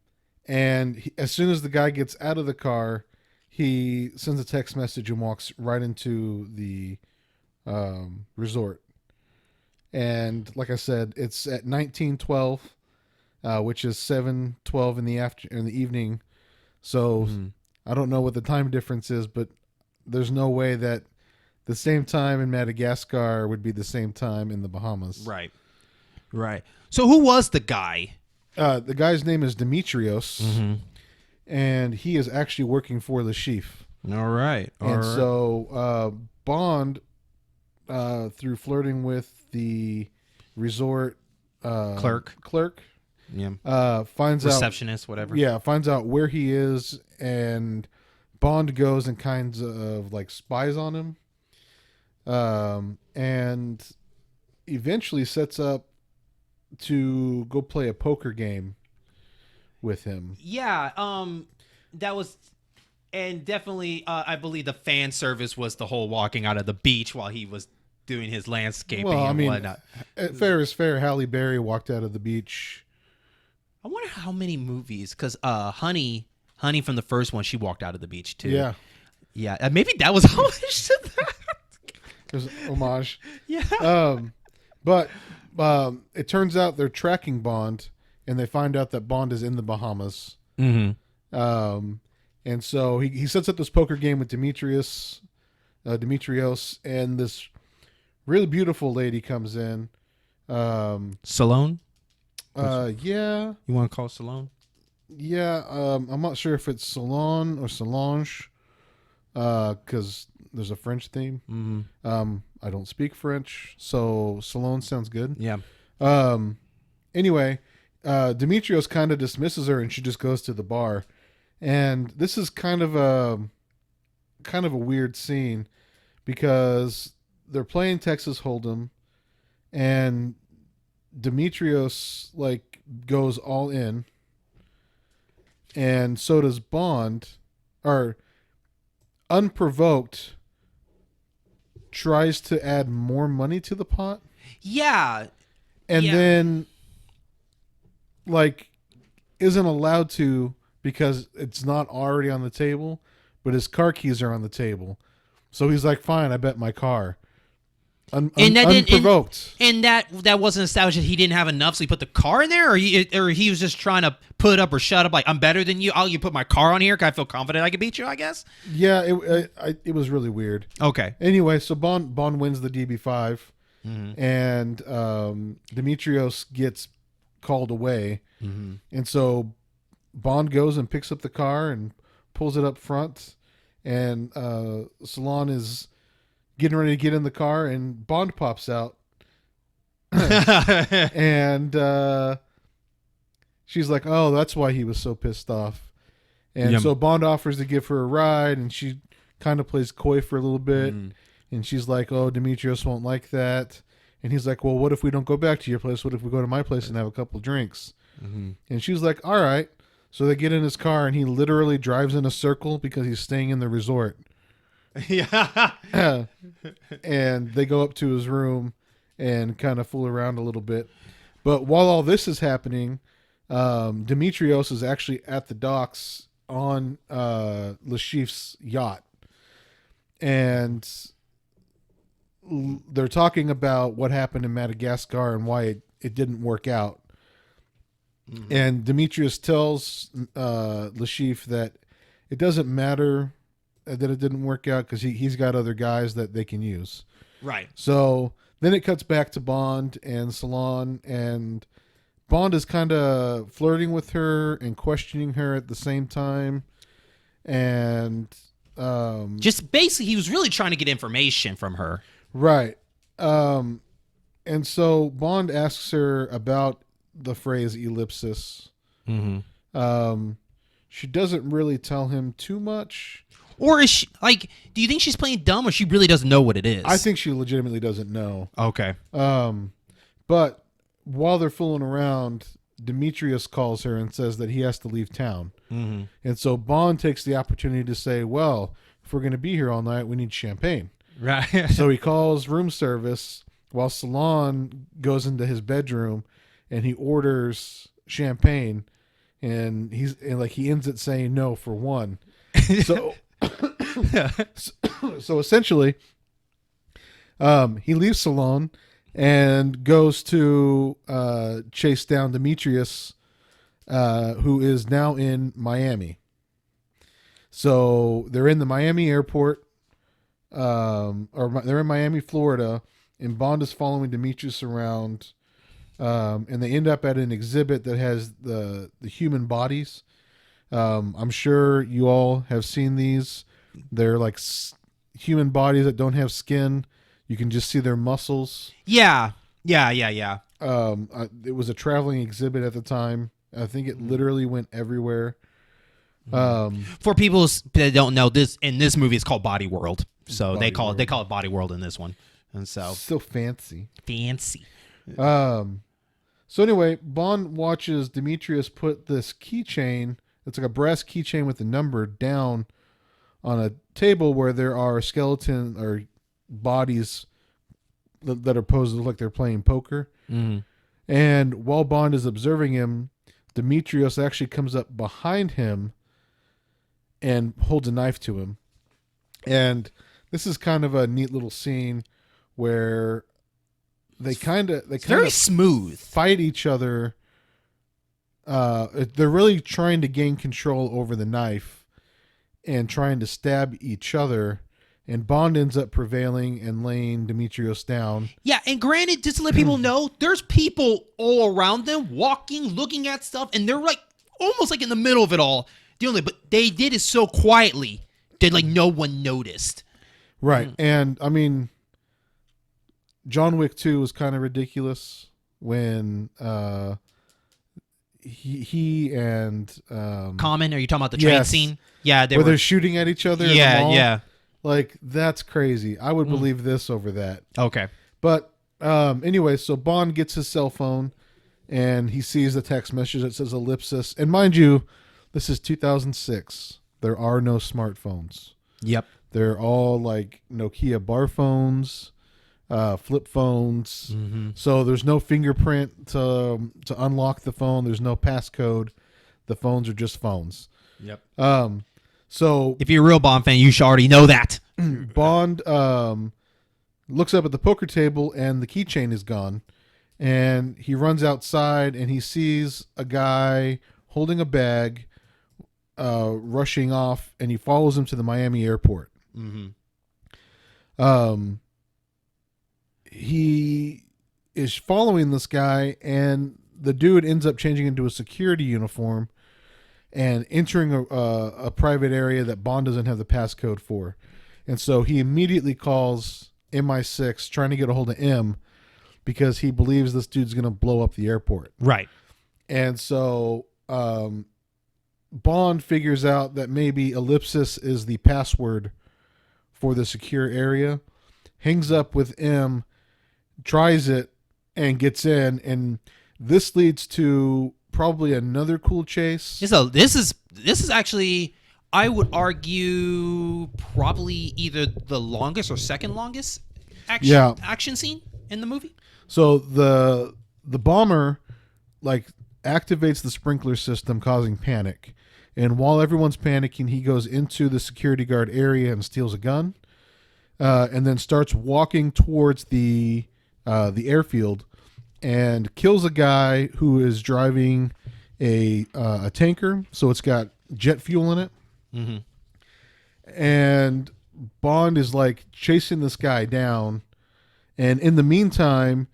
as soon as the guy gets out of the car, he sends a text message and walks right into the resort. And like I said, it's at 1912, which is 7:12 in the evening. So I don't know what the time difference is, but there's no way that the same time in Madagascar would be the same time in the Bahamas. Right. Right. So who was the guy? The guy's name is Demetrios, and he is actually working for the chief. All right. So Bond, through flirting with the resort Clerk. Yeah. finds Receptionist, whatever. finds out where he is, and Bond goes and kinds of like spies on him, and eventually sets up to go play a poker game with him. Yeah. That was, and definitely, I believe the fan service was the whole walking out of the beach while he was doing his landscaping and whatnot. Fair is fair. Halle Berry walked out of the beach. I wonder how many movies, because Honey from the first one, she walked out of the beach too. Yeah. Maybe that was homage to that. There's homage. Yeah. But it turns out they're tracking Bond, and they find out that Bond is in the Bahamas. And so he sets up this poker game with Demetrios, and this really beautiful lady comes in. Salone? Yeah. You want to call it Salone? Yeah. I'm not sure if it's Salon or Solange, because there's a French theme. I don't speak French, so Salone sounds good. Yeah. Anyway, Demetrios kind of dismisses her, and she just goes to the bar. And this is kind of a weird scene, because they're playing Texas Hold'em, and Demetrios like goes all in, and so does Bond, or unprovoked tries to add more money to the pot. Yeah. And then like isn't allowed to, because it's not already on the table, but his car keys are on the table. So he's like, fine, I bet my car. Unprovoked. And that wasn't established that he didn't have enough, so he put the car in there, or he was just trying to put up or shut up, like, I'm better than you. You put my car on here because I feel confident I can beat you, I guess. Yeah, it was really weird. Okay. Anyway, so Bond wins the DB5, and Demetrios gets called away, and so Bond goes and picks up the car and pulls it up front, and Salon is getting ready to get in the car, and Bond pops out. And she's like, oh, that's why he was so pissed off. And so Bond offers to give her a ride, and she kind of plays coy for a little bit. And she's like, oh, Demetrios won't like that. And he's like, well, what if we don't go back to your place? What if we go to my place and have a couple drinks? And she's like, all right. So they get in his car, and he literally drives in a circle because he's staying in the resort. Yeah. And they go up to his room and kind of fool around a little bit. But while all this is happening, Demetrios is actually at the docks on Le Chiffre's yacht. And they're talking about what happened in Madagascar and why it didn't work out. And Demetrius tells Le Chiffre that it doesn't matter that it didn't work out because he's got other guys that they can use. Right. So then it cuts back to Bond and Salon, and Bond is kind of flirting with her and questioning her at the same time. And just basically, he was really trying to get information from her. Right. And so Bond asks her about the phrase ellipsis. She doesn't really tell him too much. Or is she, like, do you think she's playing dumb, or she really doesn't know what it is? I think she legitimately doesn't know. Okay. But while they're fooling around, Demetrius calls her and says that he has to leave town. And so Bond takes the opportunity to say, well, if we're going to be here all night, we need champagne. Right. So he calls room service while Salon goes into his bedroom and he orders champagne, and he ends it saying no for one. So so essentially He leaves Salon and goes to chase down Demetrius, who is now in Miami. So they're in the Miami airport, or they're in Miami, Florida, and Bond is following Demetrius around, and they end up at an exhibit that has the human bodies. I'm sure you all have seen these. They're like human bodies that don't have skin. You can just see their muscles. Yeah. It was a traveling exhibit at the time. I think it literally went everywhere. For people that don't know, this in this movie it's called Body World. So they call World. it Body World in this one. And so fancy. So anyway, Bond watches Demetrius put this keychain. It's like a brass keychain with a number down on a table where there are skeleton or bodies that are posed like they're playing poker. Mm-hmm. And while Bond is observing him, Demetrius actually comes up behind him and holds a knife to him. And this is kind of a neat little scene where they kind of very smooth fight each other. They're really trying to gain control over the knife and trying to stab each other. And Bond ends up prevailing and laying Demetrius down. Yeah, and granted, just to let people know, there's people all around them walking, looking at stuff, and they're like almost like in the middle of it all. But they did it so quietly that like no one noticed. Right. And I mean, John Wick 2 was kind of ridiculous when he and Common, are you talking about the train scene? Yeah, they're shooting at each other. Yeah, in the mall. yeah. Like, that's crazy. I would believe this over that. Okay. But anyway, so Bond gets his cell phone and he sees the text message that says ellipsis. And mind you, this is 2006. There are no smartphones. Yep. They're all like Nokia bar phones, flip phones. Mm-hmm. So there's no fingerprint to unlock the phone. There's no passcode. The phones are just phones. Yep. So if you're a real Bond fan, you should already know that. Bond looks up at the poker table and the keychain is gone. And he runs outside and he sees a guy holding a bag, rushing off, and he follows him to the Miami airport. Mm-hmm. He is following this guy, and the dude ends up changing into a security uniform and entering a private area that Bond doesn't have the passcode for. And so he immediately calls MI6 trying to get a hold of M because he believes this dude's going to blow up the airport. Right. And so Bond figures out that maybe ellipsis is the password for the secure area, hangs up with M, tries it, and gets in. And this leads to probably another cool chase. So this is actually, I would argue, probably either the longest or second longest action scene in the movie. So the bomber like activates the sprinkler system, causing panic. And while everyone's panicking, he goes into the security guard area and steals a gun, and then starts walking towards the airfield and kills a guy who is driving a tanker. So it's got jet fuel in it. Mm-hmm. And Bond is like chasing this guy down. And in the meantime,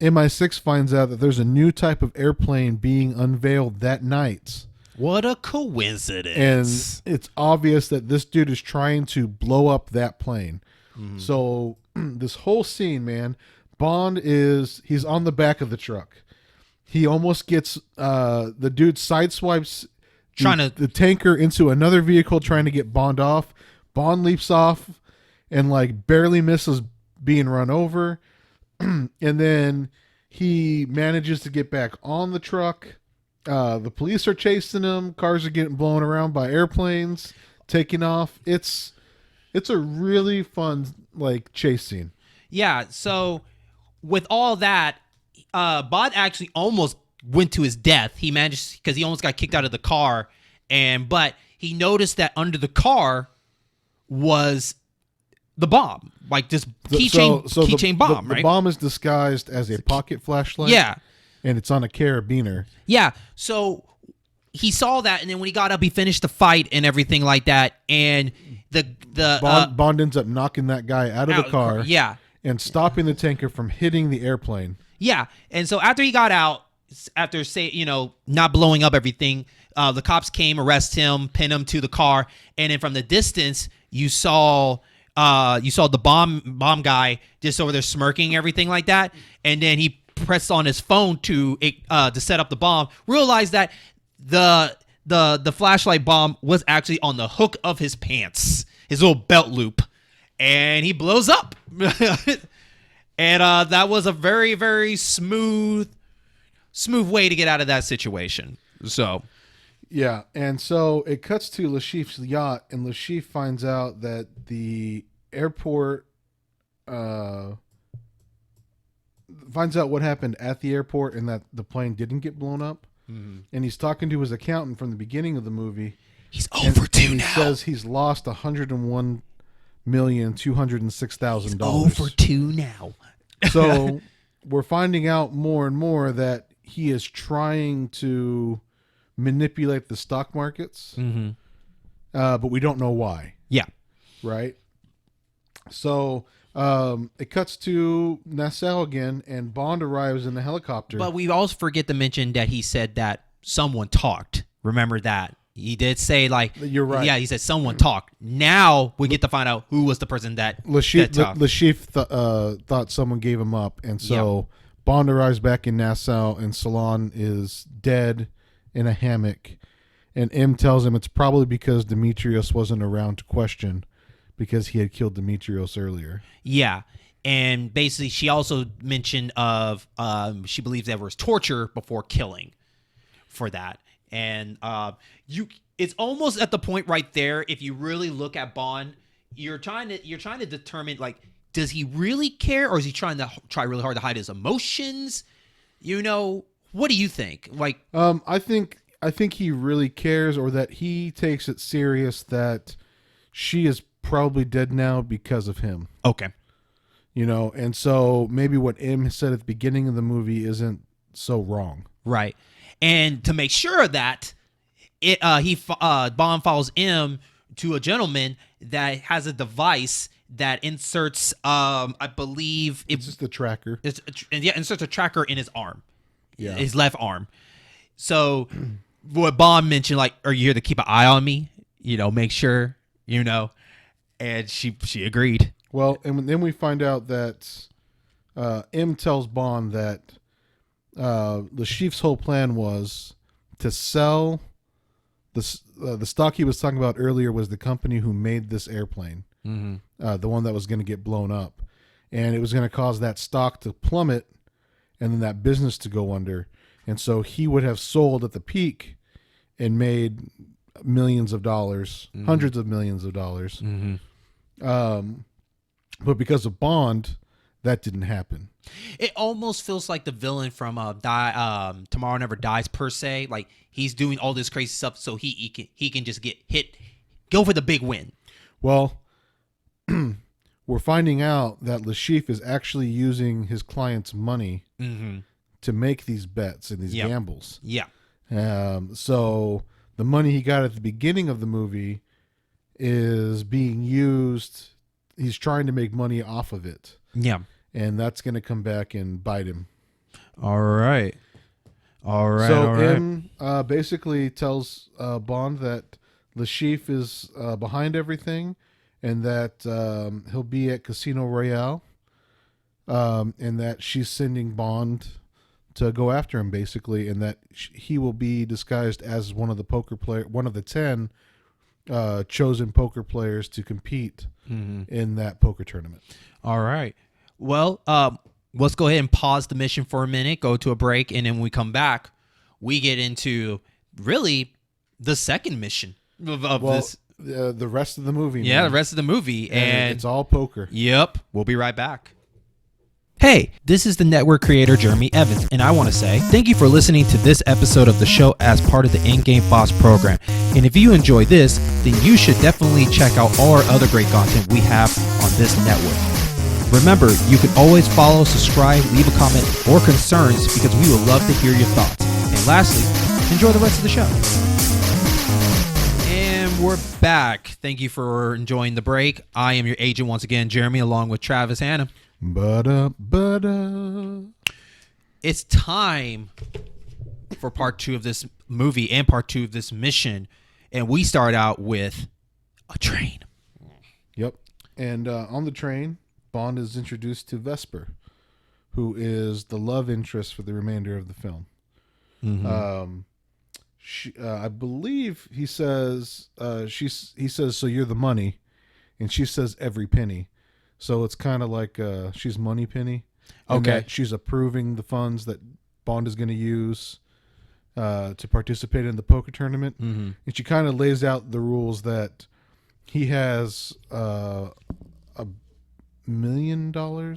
MI6 finds out that there's a new type of airplane being unveiled that night. What a coincidence. And it's obvious that this dude is trying to blow up that plane. Mm-hmm. So this whole scene, man, Bond he's on the back of the truck. He almost gets the dude sideswipes the tanker into another vehicle trying to get Bond off. Bond leaps off and like barely misses being run over. And then he manages to get back on the truck. The police are chasing him. Cars are getting blown around by airplanes, taking off. It's a really fun like chase scene. Yeah. So with all that, Bond actually almost went to his death. He managed because he almost got kicked out of the car, but he noticed that under the car was the bomb, like this keychain bomb, right? The bomb is disguised as a pocket flashlight. Yeah. And it's on a carabiner. Yeah. So he saw that, and then when he got up, he finished the fight and everything like that. And Bond ends up knocking that guy out of the car. Yeah. And stopping the tanker from hitting the airplane. Yeah. And so after he got out, after not blowing up everything, the cops came, arrest him, pin him to the car, and then from the distance you saw the bomb guy just over there smirking, everything like that, and then he pressed on his phone to set up the bomb. Realized that the flashlight bomb was actually on the hook of his pants, his little belt loop, and he blows up. And that was a very, very smooth way to get out of that situation. So, yeah, and so it cuts to Lashif's yacht, and Lashif finds out that the airport finds out what happened at the airport and that the plane didn't get blown up. Mm-hmm. And he's talking to his accountant from the beginning of the movie. He's overdue now. He says he's lost $101,206,000. He's overdue now. So we're finding out more and more that he is trying to manipulate the stock markets, mm-hmm. But we don't know why. Yeah. Right? So it cuts to Nassau again, and Bond arrives in the helicopter. But we also forget to mention that he said that someone talked. Remember that. He did say, like... You're right. Yeah, he said someone talked. Now we get to find out who was the person that talked. Lashif thought someone gave him up, and so Bond arrives back in Nassau, and Salon is dead in a hammock. And M tells him it's probably because Demetrios wasn't around to question, because he had killed Demetrios earlier. Yeah. And basically, she also mentioned of she believes there was torture before killing for that. And it's almost at the point right there. If you really look at Bond, you're trying to determine, like, does he really care, or is he trying really hard to hide his emotions? What do you think? Like, I think he really cares, or that he takes it serious that she is probably dead now because of him. Okay. And so maybe what M said at the beginning of the movie isn't so wrong. Right. And to make sure of that, Bond follows M to a gentleman that has a device that inserts, I believe... It's just a tracker. Inserts a tracker in his arm. Yeah. His left arm. So what Bond mentioned, like, are you here to keep an eye on me? Make sure, And she agreed. Well, and then we find out that M tells Bond that the chief's whole plan was to sell the stock he was talking about earlier was the company who made this airplane, mm-hmm. The one that was going to get blown up, and it was going to cause that stock to plummet, and then that business to go under, and so he would have sold at the peak and made millions of dollars, mm-hmm. hundreds of millions of dollars. Mm-hmm. But because of Bond, that didn't happen. It almost feels like the villain from Tomorrow Never Dies, per se. Like, he's doing all this crazy stuff so he can just get hit, go for the big win. Well, we're finding out that Lashif is actually using his client's money mm-hmm. to make these bets and these gambles. Yeah. So the money he got at the beginning of the movie is being used. He's trying to make money off of it. Yeah. And that's going to come back and bite him. All right. So M basically tells Bond that Lashif is behind everything, and that he'll be at Casino Royale, and that she's sending Bond to go after him, basically, and that he will be disguised as one of the 10 chosen poker players to compete mm-hmm. in that poker tournament. All right. Well, let's go ahead and pause the mission for a minute, go to a break, and then when we come back, we get into really the second mission of this. The rest of the movie. Yeah, man. The rest of the movie. And it's all poker. Yep. We'll be right back. Hey, this is the network creator Jeremy Evans, and I want to say thank you for listening to this episode of the show as part of the In-Game Boss program. And if you enjoy this, then you should definitely check out all our other great content we have on this network. Remember, you can always follow, subscribe, leave a comment, or concerns because we would love to hear your thoughts. And lastly, enjoy the rest of the show. And we're back. Thank you for enjoying the break. I am your agent once again, Jeremy, along with Travis Hannah. It's time for part 2 of this movie and part 2 of this mission. And we start out with a train. Yep. And on the train, Bond is introduced to Vesper, who is the love interest for the remainder of the film. Mm-hmm. I believe he says, he says, so you're the money. And she says, every penny. So it's kind of like she's Money Penny. Okay. She's approving the funds that Bond is going to use to participate in the poker tournament. Mm-hmm. And she kind of lays out the rules that he has $1 million or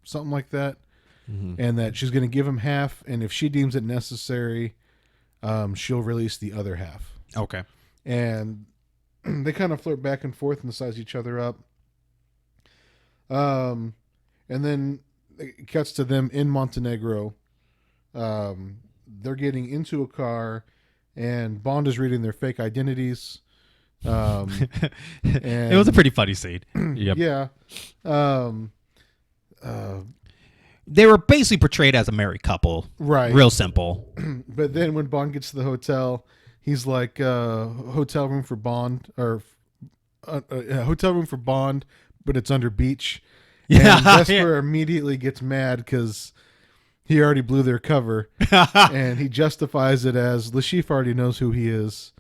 something like that. Mm-hmm. And that she's going to give him half. And if she deems it necessary, she'll release the other half. Okay. And they kind of flirt back and forth and size each other up. And then it cuts to them in Montenegro. They're getting into a car, and Bond is reading their fake identities. And it was a pretty funny scene. Yep. Yeah. They were basically portrayed as a married couple. Right. Real simple. But then when Bond gets to the hotel, he's like, hotel room for Bond, or hotel room for Bond, but it's under beach. Yeah, and Vesper immediately gets mad because he already blew their cover. And he justifies it as Le Chiffre already knows who he is.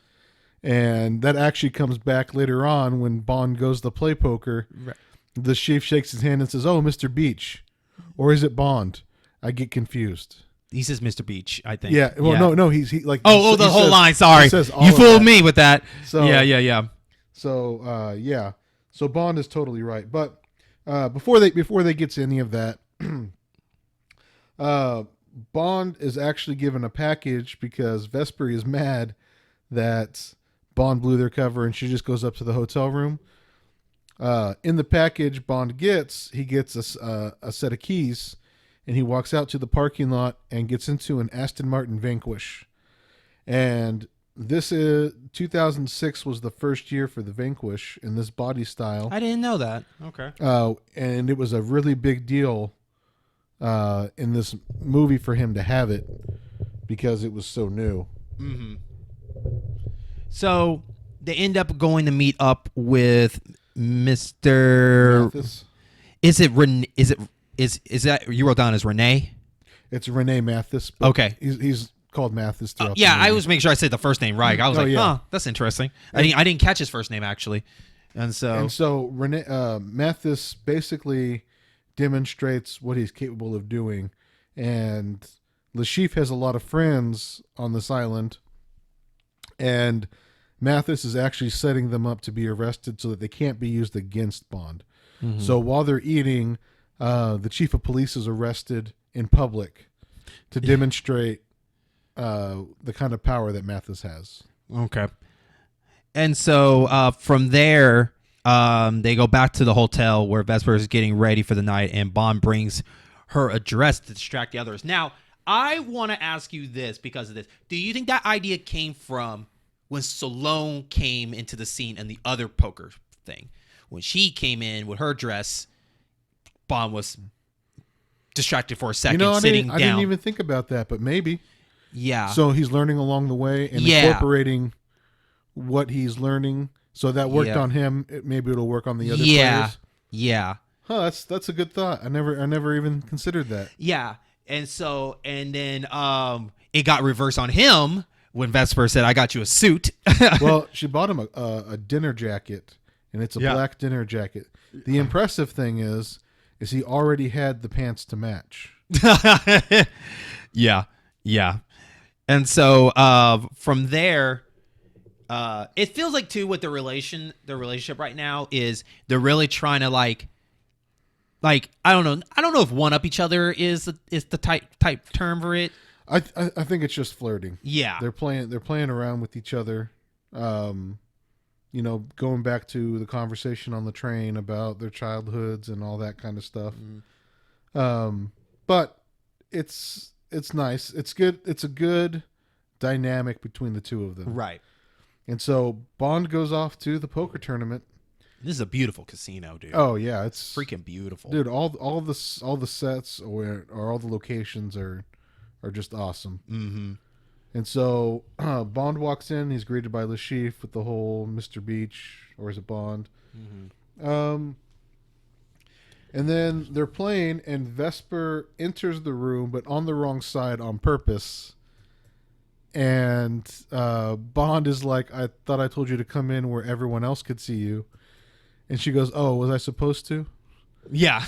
And that actually comes back later on when Bond goes to play poker. Right. The chief shakes his hand and says, oh, Mr. Beach. Or is it Bond? I get confused. He says Mr. Beach, I think. Yeah. Well, yeah. no. He's like. Oh, the whole line. Sorry. You fooled me with that. So, yeah. So, yeah. So Bond is totally right. But before they get to any of that, Bond is actually given a package because Vesper is mad that Bond blew their cover, and she just goes up to the hotel room. In the package Bond gets, he gets a set of keys, and he walks out to the parking lot and gets into an Aston Martin Vanquish. And this is 2006 was the first year for the Vanquish in this body style. I didn't know that. Okay. And it was a really big deal in this movie for him to have it because it was so new. Mm-hmm. So they end up going to meet up with Mr. Mathis. Is it that you wrote down as Renee? It's Renee Mathis. Okay. He's called Mathis throughout the yeah, movie. I was making sure I said the first name right. I was that's interesting. I didn't catch his first name actually. And so Renee Mathis basically demonstrates what he's capable of doing, and Le Chiffre has a lot of friends on this island, and Mathis is actually setting them up to be arrested so that they can't be used against Bond. Mm-hmm. So while they're eating, the chief of police is arrested in public to demonstrate the kind of power that Mathis has. Okay. And so from there, they go back to the hotel where Vesper is getting ready for the night, and Bond brings her a dress to distract the others. Now, I want to ask you this because of this. Do you think that idea came from when Stallone came into the scene and the other poker thing? When she came in with her dress, Bond was distracted for a second, sitting down. I didn't even think about that, but maybe. Yeah. So he's learning along the way and incorporating what he's learning. So that worked on him. Maybe it'll work on the other players. Yeah. Huh, that's a good thought. I never even considered that. Yeah. And then it got reversed on him when Vesper said, I got you a suit. Well, she bought him a dinner jacket, and it's a black dinner jacket. The impressive thing is he already had the pants to match. Yeah. And so from there, it feels like too with the relationship right now is they're really trying to like Like, I don't know. I don't know if one up each other is the type term for it. I think it's just flirting. Yeah. They're playing around with each other. Going back to the conversation on the train about their childhoods and all that kind of stuff. But it's nice. It's good. It's a good dynamic between the two of them. Right. And so Bond goes off to the poker tournament. This is a beautiful casino, dude. Oh yeah, it's freaking beautiful, dude. All the sets or all the locations are just awesome. Mm-hmm. And so Bond walks in. He's greeted by Le Chiffre with the whole Mr. Beach, or is it Bond? Mm-hmm. And then they're playing, and Vesper enters the room, but on the wrong side on purpose. And Bond is like, "I thought I told you to come in where everyone else could see you." And she goes, "Oh, was I supposed to?" Yeah.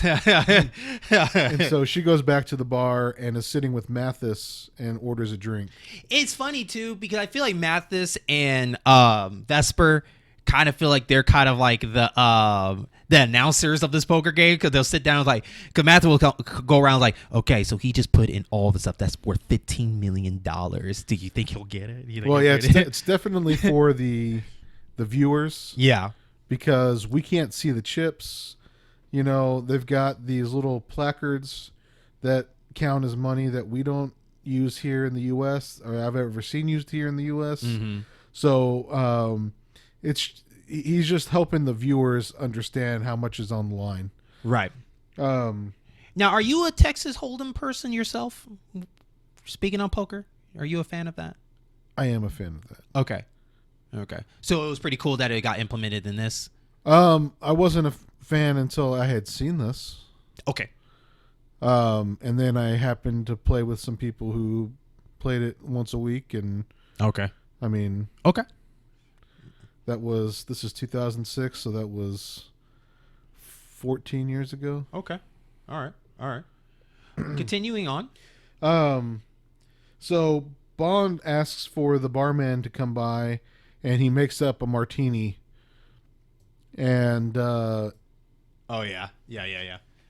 And so she goes back to the bar and is sitting with Mathis and orders a drink. It's funny too because I feel like Mathis and Vesper kind of feel like they're kind of like the announcers of this poker game, because they'll sit down like, because Mathis will go around like, okay, so he just put in all the stuff that's worth $15 million. Do you think he'll get it? Well, yeah, it's definitely for the viewers. Yeah, because we can't see the chips. They've got these little placards that count as money that we don't use here in the U.S. or I've ever seen used here in the U.S. Mm-hmm. So he's just helping the viewers understand how much is on the line. Right. Now, are you a Texas Hold'em person yourself? Speaking on poker, are you a fan of that? I am a fan of that. Okay. So it was pretty cool that it got implemented in this. I wasn't a fan until I had seen this. Okay. And then I happened to play with some people who played it once a week, and okay. I mean, okay. This is 2006, so that was 14 years ago. Okay. All right. Continuing on. So Bond asks for the barman to come by, and he makes up a martini. And oh yeah.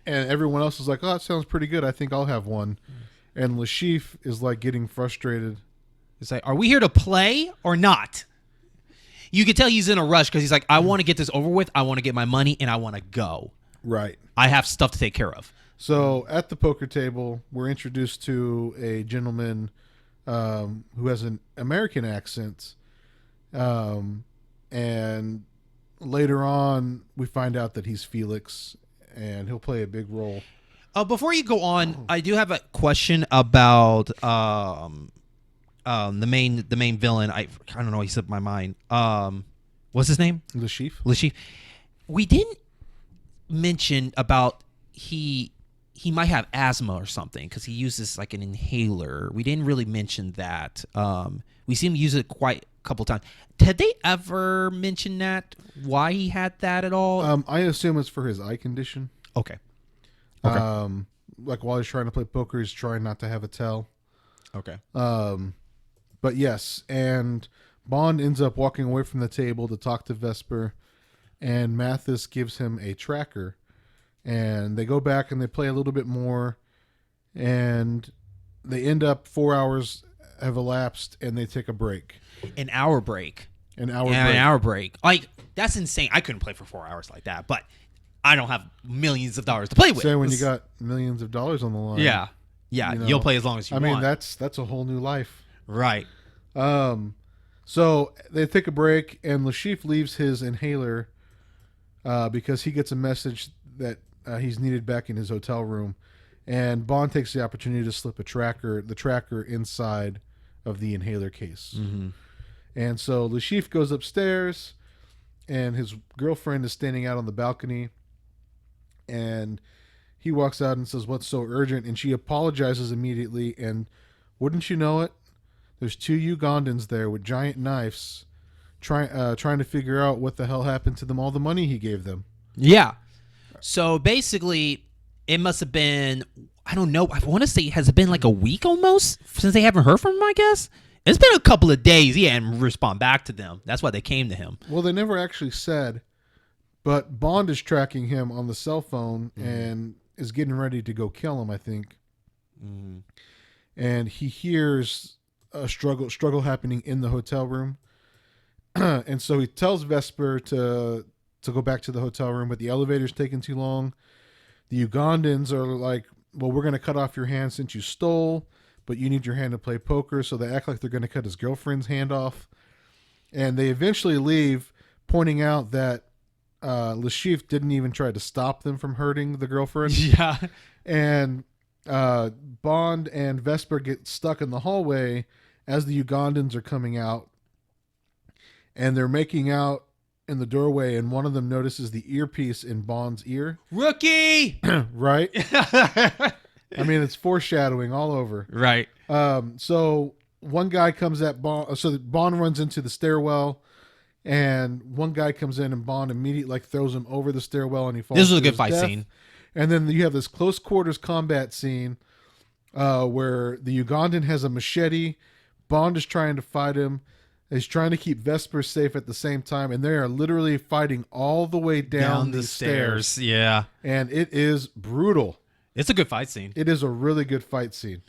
And everyone else is like, "Oh, that sounds pretty good. I think I'll have one." And Le Chiffre is like getting frustrated. It's like, are we here to play or not? You can tell he's in a rush because he's like, I want to get this over with. I want to get my money and I want to go. Right. I have stuff to take care of. So at the poker table, we're introduced to a gentleman who has an American accent. And later on, we find out that he's Felix, and he'll play a big role. Before you go on, I do have a question about the main villain. I don't know. He slipped my mind. What's his name? Le Chiffre. Le Chiffre. We didn't mention about he might have asthma or something because he uses like an inhaler. We didn't really mention that. We see him use it quite a couple times. Did they ever mention that? Why he had that at all? I assume it's for his eye condition. Okay. Like while he's trying to play poker, he's trying not to have a tell. Okay. But yes, and Bond ends up walking away from the table to talk to Vesper, and Mathis gives him a tracker, and they go back and they play a little bit more, and they end up 4 hours have elapsed, and they take a break. An hour break. An hour break. Like, that's insane. I couldn't play for 4 hours like that, but I don't have millions of dollars to play with. So when you got millions of dollars on the line. Yeah. Yeah, you'll play as long as you want. I mean, that's a whole new life. Right. So they take a break, and Le Chiffre leaves his inhaler because he gets a message that he's needed back in his hotel room, and Bond takes the opportunity to slip the tracker inside of the inhaler case. Mm-hmm. And so Le Chiffre goes upstairs, and his girlfriend is standing out on the balcony, and he walks out and says, "What's so urgent?" And she apologizes immediately, and wouldn't you know it, there's two Ugandans there with giant knives trying to figure out what the hell happened to them, all the money he gave them. Yeah. So basically, it must have been, I don't know, I want to say, has it been like a week almost since they haven't heard from him, I guess? It's been a couple of days. He hadn't respond back to them. That's why they came to him. Well, they never actually said But Bond is tracking him on the cell phone and is getting ready to go kill him, I think. And he hears a struggle happening in the hotel room. And so he tells Vesper to go back to the hotel room, but the elevator's taking too long. The Ugandans are like, well, we're going to cut off your hand since you stole, but you need your hand to play poker. So they act like they're going to cut his girlfriend's hand off. And they eventually leave, pointing out that Lashif didn't even try to stop them from hurting the girlfriend. Yeah. And Bond and Vesper get stuck in the hallway as the Ugandans are coming out. And they're making out in the doorway, and one of them notices the earpiece in Bond's ear. Rookie! Right? I mean, it's foreshadowing all over. Right. So one guy comes at Bond. So Bond runs into the stairwell, and one guy comes in, and Bond immediately throws him over the stairwell, and he falls. This was a to good his fight death. scene. And then you have this close quarters combat scene where the Ugandan has a machete. Bond is trying to fight him. He's trying to keep Vesper safe at the same time, and they are literally fighting all the way down the stairs. Yeah. And it is brutal. It's a good fight scene. It is a really good fight scene.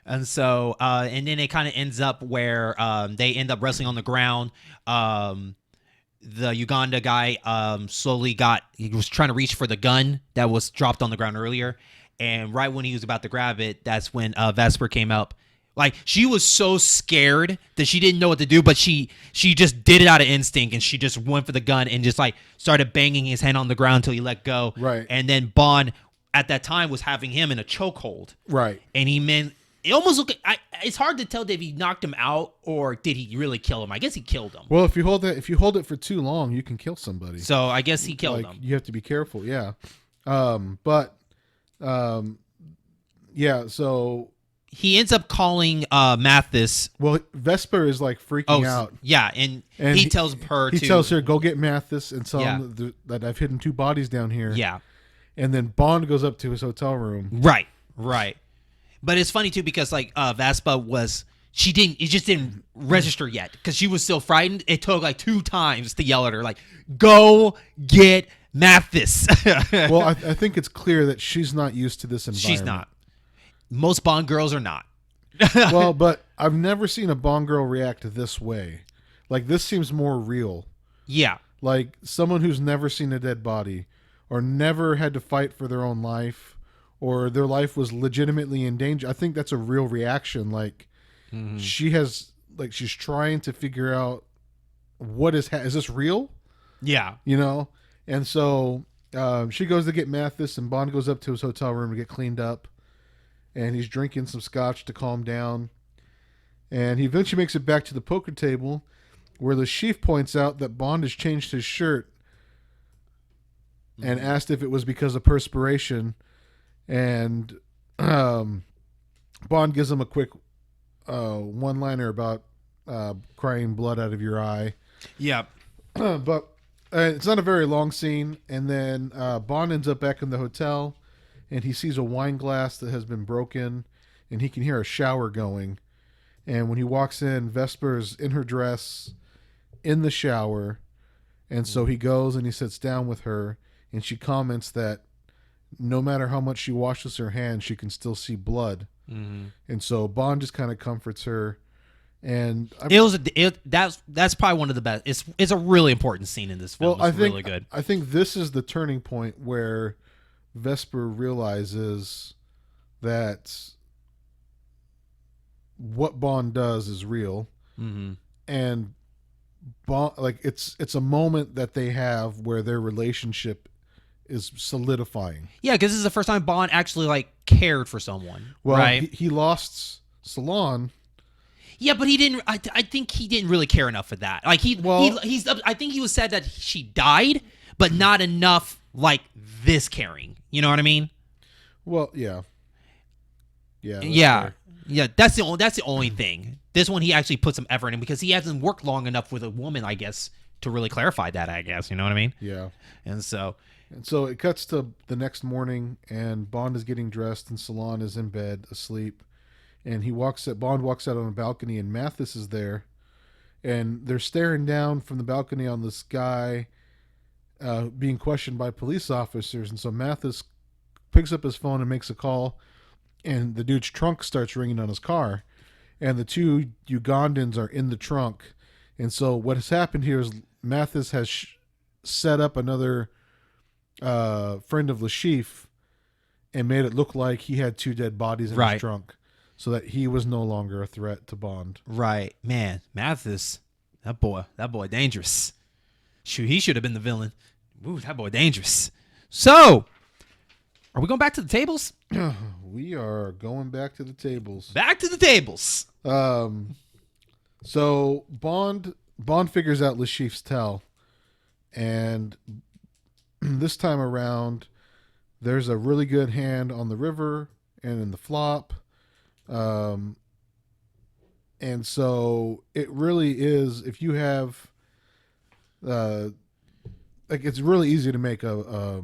And so, and then it kind of ends up where they end up wrestling on the ground. The Uganda guy he was trying to reach for the gun that was dropped on the ground earlier. And right when he was about to grab it, that's when Vesper came up. Like, she was so scared that she didn't know what to do, but she just did it out of instinct, and she just went for the gun and just started banging his hand on the ground until he let go. Right. And then Bond at that time was having him in a chokehold. Right. And it almost looked. It's hard to tell if he knocked him out or did he really kill him. I guess he killed him. Well, if you hold it for too long, you can kill somebody. So I guess he killed him. You have to be careful. Yeah. So he ends up calling Mathis. Well, Vesper is freaking out. Yeah, and he tells her he tells her, go get Mathis and tell him that I've hidden 2 bodies down here. Yeah. And then Bond goes up to his hotel room. Right. But it's funny too because Vespa it just didn't register yet because she was still frightened. It took 2 times to yell at her, go get Mathis. Well, I think it's clear that she's not used to this environment. She's not. Most Bond girls are not. Well, but I've never seen a Bond girl react this way. This seems more real. Yeah. Like someone who's never seen a dead body or never had to fight for their own life or their life was legitimately in danger. I think that's a real reaction. She has, she's trying to figure out what is this real? Yeah. And so she goes to get Mathis, and Bond goes up to his hotel room to get cleaned up. And he's drinking some scotch to calm down. And he eventually makes it back to the poker table where the chief points out that Bond has changed his shirt and asked if it was because of perspiration. And Bond gives him a quick one-liner about crying blood out of your eye. Yeah. But it's not a very long scene. And then Bond ends up back in the hotel. And he sees a wine glass that has been broken, and he can hear a shower going. And when he walks in, Vesper's in her dress in the shower. And so he goes and he sits down with her, and she comments that no matter how much she washes her hands, she can still see blood. Mm-hmm. And so Bond just kind of comforts her. And that's probably one of the best. It's a really important scene in this film. It's really good. I think this is the turning point where Vesper realizes that what Bond does is real, and Bond, it's a moment that they have where their relationship is solidifying. Yeah, because this is the first time Bond actually cared for someone. Well, right? He lost Salon. Yeah, but he didn't. I think he didn't really care enough for that. I think he was sad that she died, but not enough this caring. You know what I mean? Well, yeah. Yeah. That's the only thing. This one he actually put some effort in because he hasn't worked long enough with a woman, I guess, to really clarify that. I guess you know what I mean? Yeah. And so it cuts to the next morning, and Bond is getting dressed, and Salon is in bed asleep, and Bond walks out on a balcony, and Mathis is there, and they're staring down from the balcony on this guy being questioned by police officers, and so Mathis picks up his phone and makes a call, and the dude's trunk starts ringing on his car, and the two Ugandans are in the trunk, and so what has happened here is Mathis has set up another friend of Lashif and made it look like he had two dead bodies in his trunk, so that he was no longer a threat to Bond. Right, man, Mathis, that boy dangerous. Shoot, he should have been the villain. Ooh, that boy dangerous. So, are we going back to the tables? We are going back to the tables. Back to the tables. So Bond figures out Lashif's tell, and this time around, there's a really good hand on the river and in the flop. And so it really is, if you have, it's really easy to make a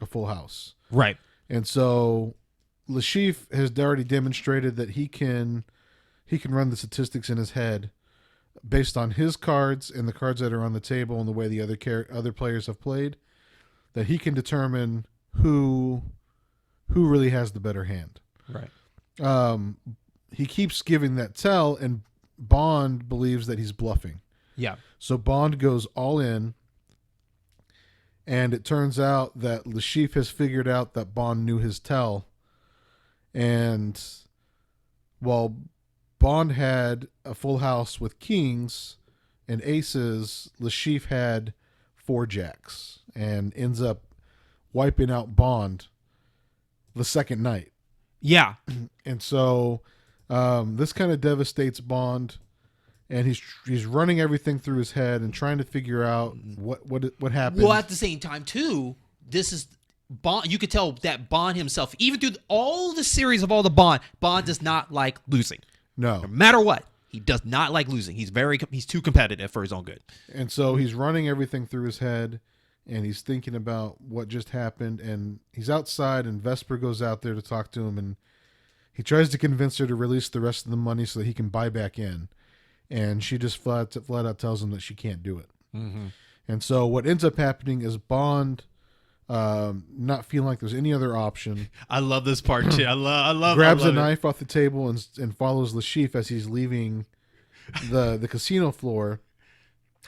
full house. Right. And so Lashif has already demonstrated that he can run the statistics in his head based on his cards and the cards that are on the table and the way the other players have played, that he can determine who really has the better hand. Right. He keeps giving that tell, and Bond believes that he's bluffing. Yeah. So Bond goes all in, and it turns out that Lashif has figured out that Bond knew his tell, and while Bond had a full house with kings and aces, Lashif had 4 jacks, and ends up wiping out Bond the second night. Yeah. And so this kind of devastates Bond, and he's running everything through his head and trying to figure out what happened. Well, at the same time, too, this is Bond. You could tell that Bond himself, even through all the series of all the Bond does not like losing. No matter what, he does not like losing. He's too competitive for his own good. And so he's running everything through his head, and he's thinking about what just happened, and he's outside, and Vesper goes out there to talk to him, and he tries to convince her to release the rest of the money so that he can buy back in, and she just flat out tells him that she can't do it. Mm-hmm. And so what ends up happening is Bond, not feeling like there's any other option, I love this part too. I love grabs a knife off the table and follows Lashif as he's leaving the casino floor.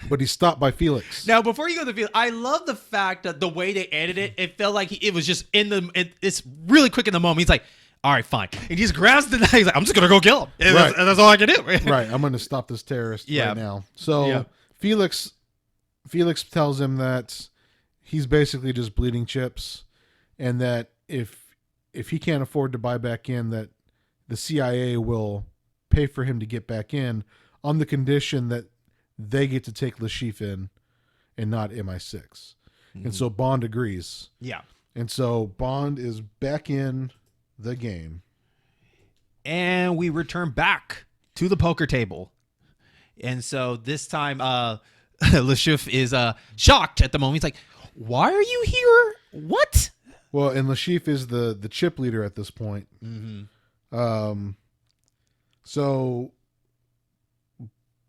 But he's stopped by Felix. Now, before you go to the field, I love the fact that the way they edited it, it felt like it was just it's really quick in the moment. He's like, all right, fine. And he just grabs the knife. He's like, I'm just going to go kill him. And right. that's all I can do. Right. I'm going to stop this terrorist right now. So Felix tells him that he's basically just bleeding chips, and that if he can't afford to buy back in, that the CIA will pay for him to get back in on the condition that they get to take Lashif in and not MI6. Mm-hmm. And so Bond agrees. Yeah. And so Bond is back in the game. And we return back to the poker table. And so this time, Lashif is shocked at the moment. He's like, why are you here? What? Well, and Lashif is the chip leader at this point. Mm-hmm. So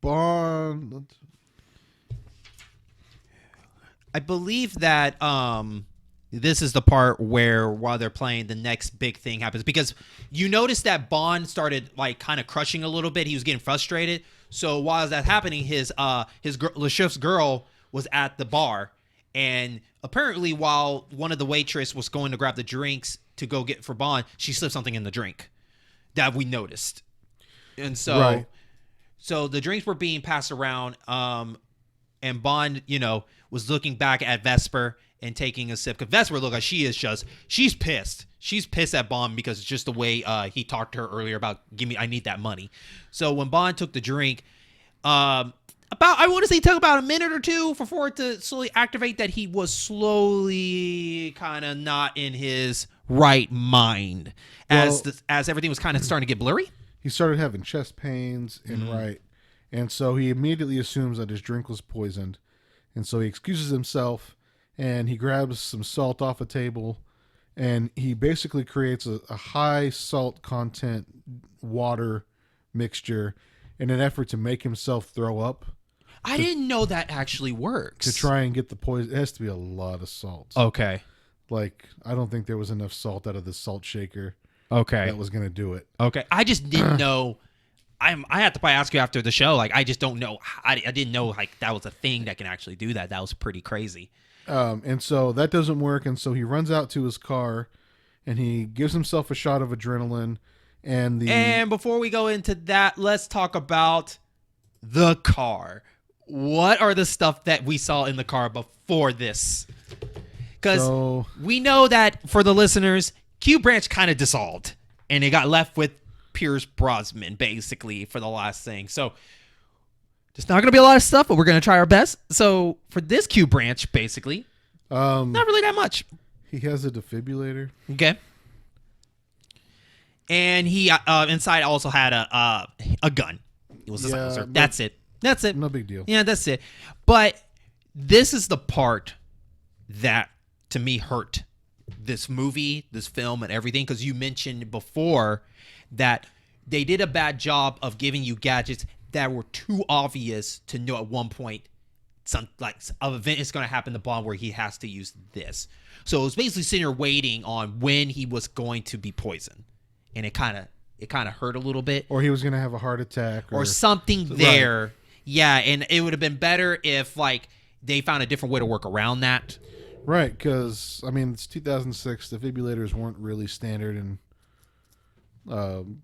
Bond, I believe that this is the part where while they're playing, the next big thing happens, because you notice that Bond started like kind of crushing a little bit. He was getting frustrated. So while that's happening, Lashif's girl was at the bar, and apparently while one of the waitress was going to grab the drinks to go get for Bond, she slipped something in the drink that we noticed. And so right. So the drinks were being passed around, and Bond, was looking back at Vesper and taking a sip. Because Vesper looked like she's pissed. She's pissed at Bond because it's just the way he talked to her earlier about, I need that money. So when Bond took the drink, I want to say it took about a minute or two for it to slowly activate that he was slowly kind of not in his right mind as everything was kind of starting to get blurry. He started having chest pains and so he immediately assumes that his drink was poisoned, and so he excuses himself, and he grabs some salt off a table, and he basically creates a high salt content water mixture in an effort to make himself throw up. I didn't know that actually works. to try and get the poison. It has to be a lot of salt. Okay. Like, I don't think there was enough salt out of the salt shaker Okay. that was going to do it. Okay. I just didn't know. I have to probably ask you after the show. Like, I just don't know. I didn't know like that was a thing that can actually do that. That was pretty crazy. And so that doesn't work. And so he runs out to his car and he gives himself a shot of adrenaline. And before we go into that, let's talk about the car. What are the stuff that we saw in the car before this? Because we know that for the listeners, Q Branch kind of dissolved and it got left with Pierce Brosnan basically for the last thing. So there's not going to be a lot of stuff, but we're going to try our best. So for this Q Branch, basically, not really that much. He has a defibrillator. Okay. And he inside also had a gun. It was a silencer. That's it. That's it. No big deal. Yeah, that's it. But this is the part that to me hurt this movie, this film, and everything, because you mentioned before that they did a bad job of giving you gadgets that were too obvious to know at one point some like an event is going to happen to Bond where he has to use this. So it was basically sitting there waiting on when he was going to be poisoned, and it kind of hurt a little bit, or he was going to have a heart attack, or something there. Right. Yeah, and it would have been better if like they found a different way to work around that. Right, because I mean it's 2006. Defibrillators weren't really standard in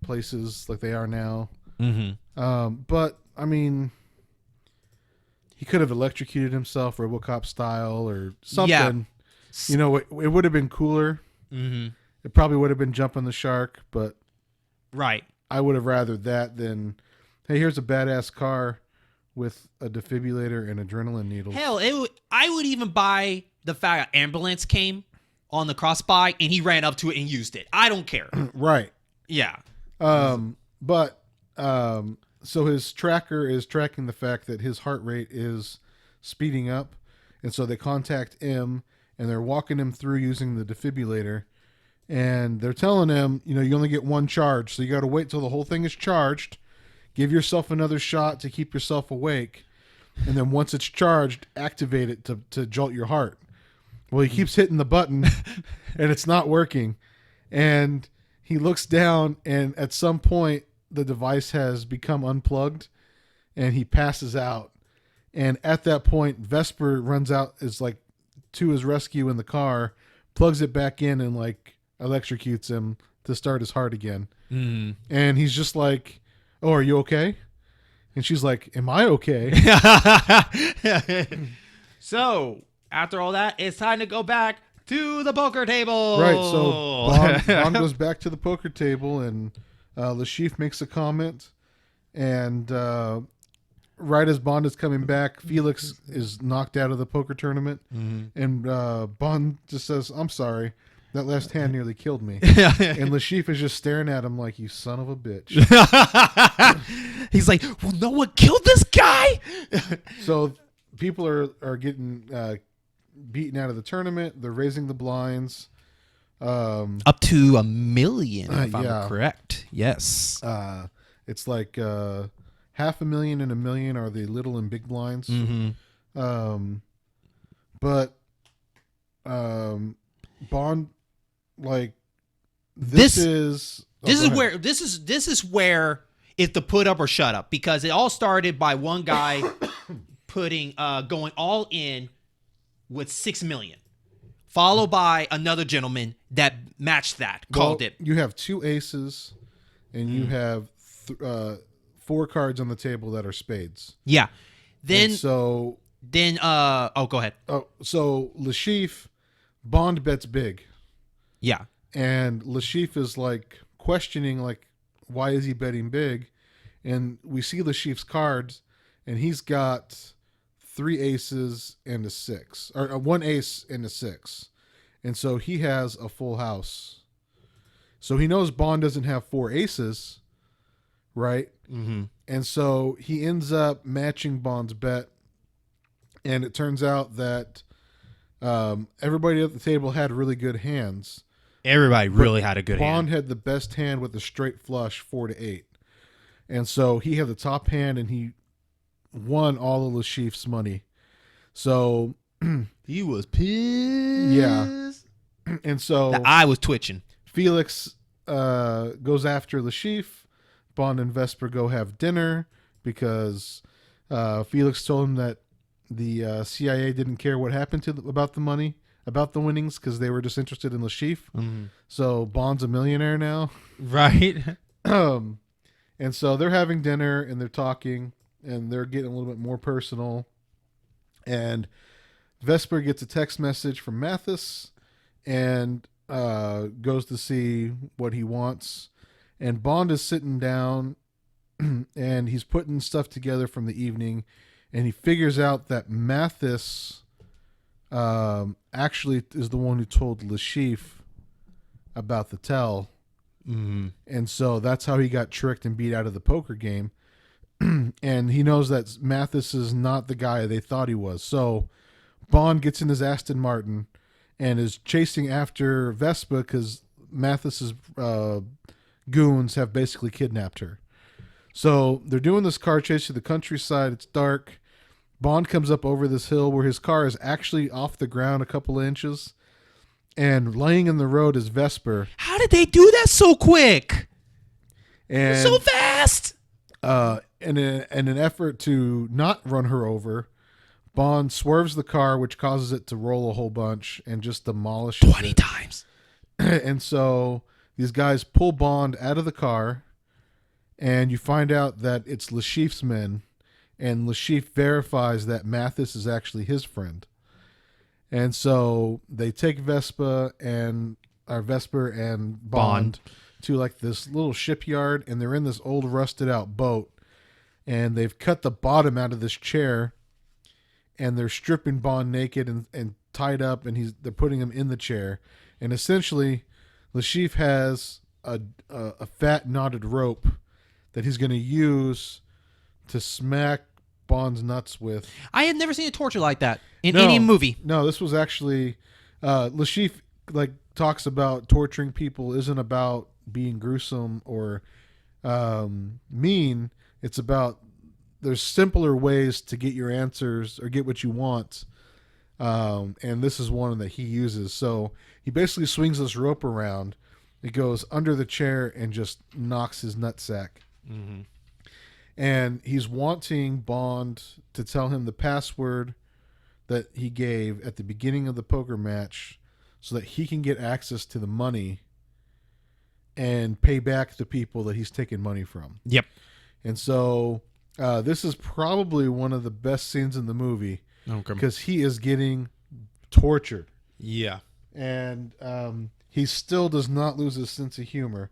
places like they are now. Mm-hmm. But I mean, he could have electrocuted himself, RoboCop style, or something. Yeah. You know, it would have been cooler. Mm-hmm. It probably would have been jumping the shark, but Right. I would have rather that than, hey, here's a badass car with a defibrillator and adrenaline needles. Hell, I would even buy the fact an ambulance came on the crossby and he ran up to it and used it. I don't care. Right. Yeah. So his tracker is tracking the fact that his heart rate is speeding up, and so they contact M, and they're walking him through using the defibrillator, and they're telling him, you know, you only get one charge, so you got to wait till the whole thing is charged, give yourself another shot to keep yourself awake, and then once it's charged, activate it to jolt your heart. Well, he keeps hitting the button, and it's not working, and he looks down, and at some point, the device has become unplugged, and he passes out. And at that point, Vesper runs out, is like to his rescue in the car, plugs it back in, and like electrocutes him to start his heart again. Mm. And he's just like, "Oh, are you okay?" And she's like, "Am I okay?" So after all that, it's time to go back to the poker table. Right. So Bond goes back to the poker table, and Le Chiffre makes a comment, and right as Bond is coming back, Felix is knocked out of the poker tournament, and Bond just says, "I'm sorry, that last hand nearly killed me." And Le Chiffre is just staring at him like, "You son of a bitch." He's like, "Well, no one killed this guy." So people are getting beaten out of the tournament. They're raising the blinds. Up to $1 million, if yeah. I'm correct. Yes. It's like $500,000 and $1 million are the little and big blinds. Mm-hmm. But Bond, like, this is where it's the put up or shut up, because it all started by one guy going all in with $6 million. Followed by another gentleman that matched that, called it. You have two aces, and you have 4 cards on the table that are spades. Yeah. Then go ahead. So Le Chiffre, Bond bets big. Yeah. And Le Chiffre is like questioning, like, why is he betting big? And we see Le Chiffre's cards, and he's got 3 aces and a 6, or 1 ace and a 6. And so he has a full house. So he knows Bond doesn't have 4 aces, right? Mm-hmm. And so he ends up matching Bond's bet. And it turns out that everybody at the table had really good hands. Everybody really had a good hand. Bond had the best hand with the straight flush, 4 to 8. And so he had the top hand, and he won all of Le Chiffre's money. So He was pissed. Yeah. And so The eye was twitching. Felix goes after Le Chiffre. Bond and Vesper go have dinner because Felix told him that the CIA didn't care what happened about the money, about the winnings, because they were just interested in Le Chiffre. Mm-hmm. So Bond's a millionaire now. Right. And so they're having dinner and they're talking and they're getting a little bit more personal. And Vesper gets a text message from Mathis and goes to see what he wants. And Bond is sitting down and he's putting stuff together from the evening. And he figures out that Mathis actually is the one who told Le Chiffre about the tell. Mm-hmm. And so that's how he got tricked and beat out of the poker game. And he knows that Mathis is not the guy they thought he was. So Bond gets in his Aston Martin and is chasing after Vespa because Mathis's goons have basically kidnapped her. So they're doing this car chase through the countryside. It's dark. Bond comes up over this hill where his car is actually off the ground a couple of inches. And laying in the road is Vesper. How did they do that so quick? And So fast. in an effort to not run her over, Bond swerves the car, which causes it to roll a whole bunch and just demolishes 20 it. times. And so these guys pull Bond out of the car, and you find out that it's Le Chiffre's men, and Le Chiffre verifies that Mathis is actually his friend. And so they take Vesper and Bond to like this little shipyard, and they're in this old rusted out boat, and they've cut the bottom out of this chair, and they're stripping Bond naked and tied up, and they're putting him in the chair, and essentially Le Chiffre has a fat knotted rope that he's going to use to smack Bond's nuts with. I had never seen a torture like that in any movie. No, this was actually Le Chiffre talks about torturing people isn't about being gruesome or mean. It's about there's simpler ways to get your answers or get what you want. And this is one that he uses. So he basically swings this rope around. It goes under the chair and just knocks his nutsack. Mm-hmm. And he's wanting Bond to tell him the password that he gave at the beginning of the poker match so that he can get access to the money and pay back the people that he's taking money from. Yep. And so this is probably one of the best scenes in the movie because he is getting tortured. Yeah. And he still does not lose his sense of humor.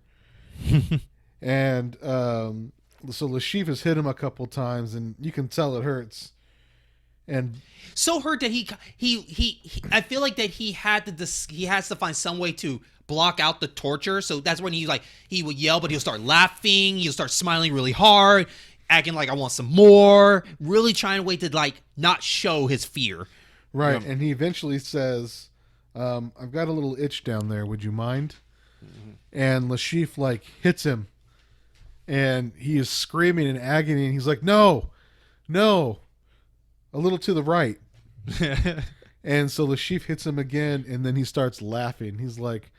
And so Le Chiffre has hit him a couple times, and you can tell it hurts. And so hurt that he I feel like that he has to find some way to block out the torture. So that's when he would yell, but he'll start laughing, he'll start smiling really hard, acting like I want some more, really trying to wait to not show his fear. Right, and he eventually says, I've got a little itch down there, would you mind? Mm-hmm. And Le Chiffre hits him, and he is screaming in agony, and he's like, no, a little to the right. And so Le Chiffre hits him again, and then he starts laughing. He's like,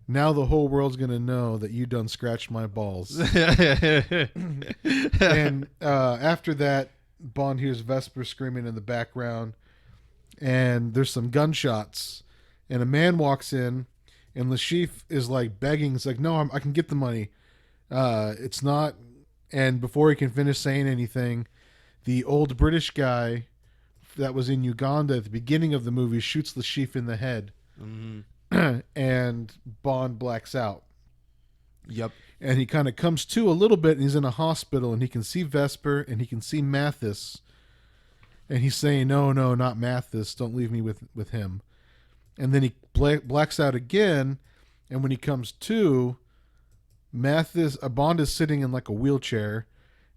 now the whole world's going to know that you done scratched my balls. And after that, Bond hears Vesper screaming in the background, and there's some gunshots, and a man walks in, and Le Chiffre is begging. He's like, no, I can get the money. It's not. And before he can finish saying anything, the old British guy that was in Uganda at the beginning of the movie shoots Le Chiffre in the head. Mm-hmm. And Bond blacks out. Yep. And he kind of comes to a little bit, and he's in a hospital, and he can see Vesper, and he can see Mathis. And he's saying, no, not Mathis. Don't leave me with him. And then he blacks out again, and when he comes to, Bond is sitting in a wheelchair,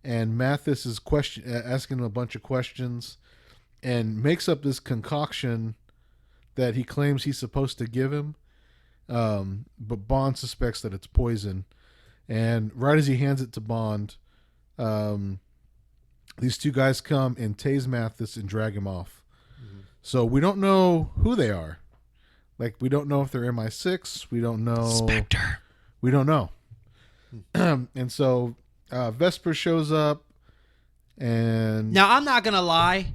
and Mathis is asking him a bunch of questions, and makes up this concoction that he claims he's supposed to give him, but Bond suspects that it's poison. And right as he hands it to Bond, These two guys come and tase Mathis and drag him off. So we don't know who they are. Like, we don't know if they're MI6. We don't know. Spectre. We don't know. And so Vesper shows up, and Now, I'm not going to lie.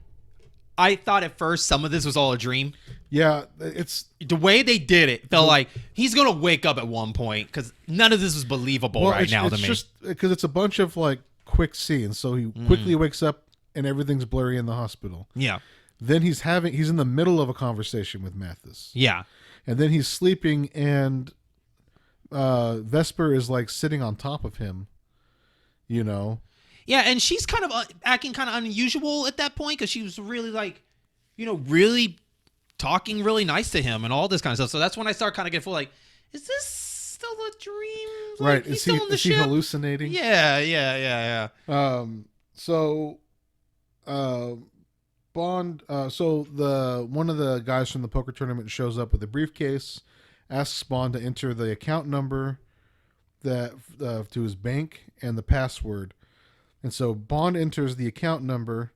I thought at first some of this was all a dream. yeah, it's The way they did it felt like he's going to wake up at one point because none of this is believable right now to it's me. just because it's a bunch of like quick scenes. So he quickly wakes up, and everything's blurry in the hospital. Yeah. Then he's in the middle of a conversation with Mathis. Yeah. And then he's sleeping, and Vesper is like sitting on top of him, you know. Yeah, and she's kind of acting kind of unusual at that point because she was really like, really talking really nice to him and all this kind of stuff. So that's when I start kind of getting full like, is this still a dream? Like, Right. he's Is still on the he ship? hallucinating? Yeah. So Bond, so one of the guys from the poker tournament shows up with a briefcase, asks Bond to enter the account number that to his bank and the password. And so Bond enters the account number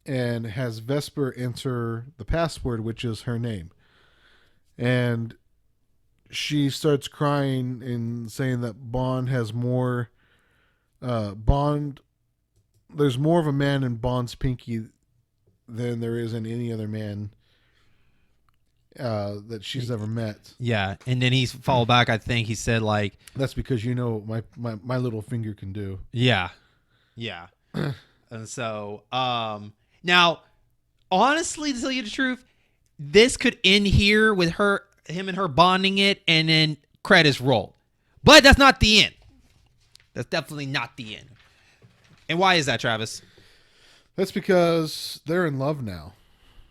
and has Vesper enter the password, which is her name. And she starts crying and saying that Bond has more there's more of a man in Bond's pinky than there is in any other man that she's ever met. Yeah, and then he's followed back. I think he said like, That's because my little finger can do. yeah. And so, now, honestly, to tell you the truth, this could end here with him and her bonding it, and then credits roll. But that's not the end. That's definitely not the end. And why is that, Travis? That's because they're in love now.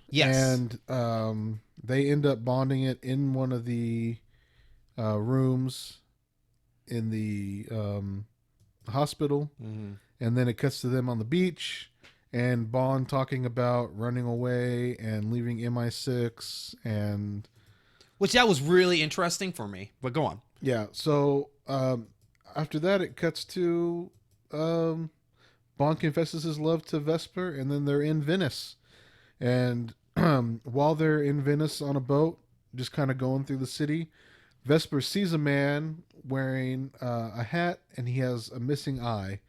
Yes. And they end up bonding it in one of the rooms in the hospital. Mm-hmm. And then it cuts to them on the beach, and Bond talking about running away and leaving MI6, and Which that was really interesting for me. But go on. yeah. So after that, it cuts to Bond confesses his love to Vesper, and then they're in Venice. And while they're in Venice on a boat, just kind of going through the city, Vesper sees a man wearing a hat, and he has a missing eye.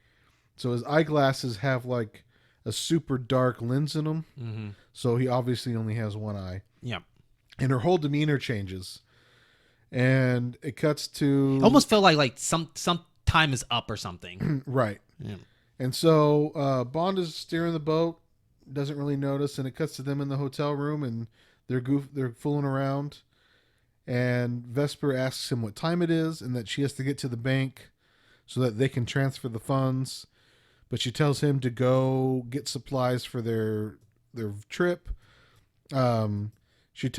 So his eyeglasses have like a super dark lens in them. Mm-hmm. So he obviously only has one eye. Yeah. And her whole demeanor changes. And it cuts to... Almost felt like some time is up or something. Right. Yeah. And so Bond is steering the boat, doesn't really notice, and it cuts to them in the hotel room, and they're fooling around. And Vesper asks him what time it is, and that she has to get to the bank so that they can transfer the funds. But she tells him to go get supplies for their trip. She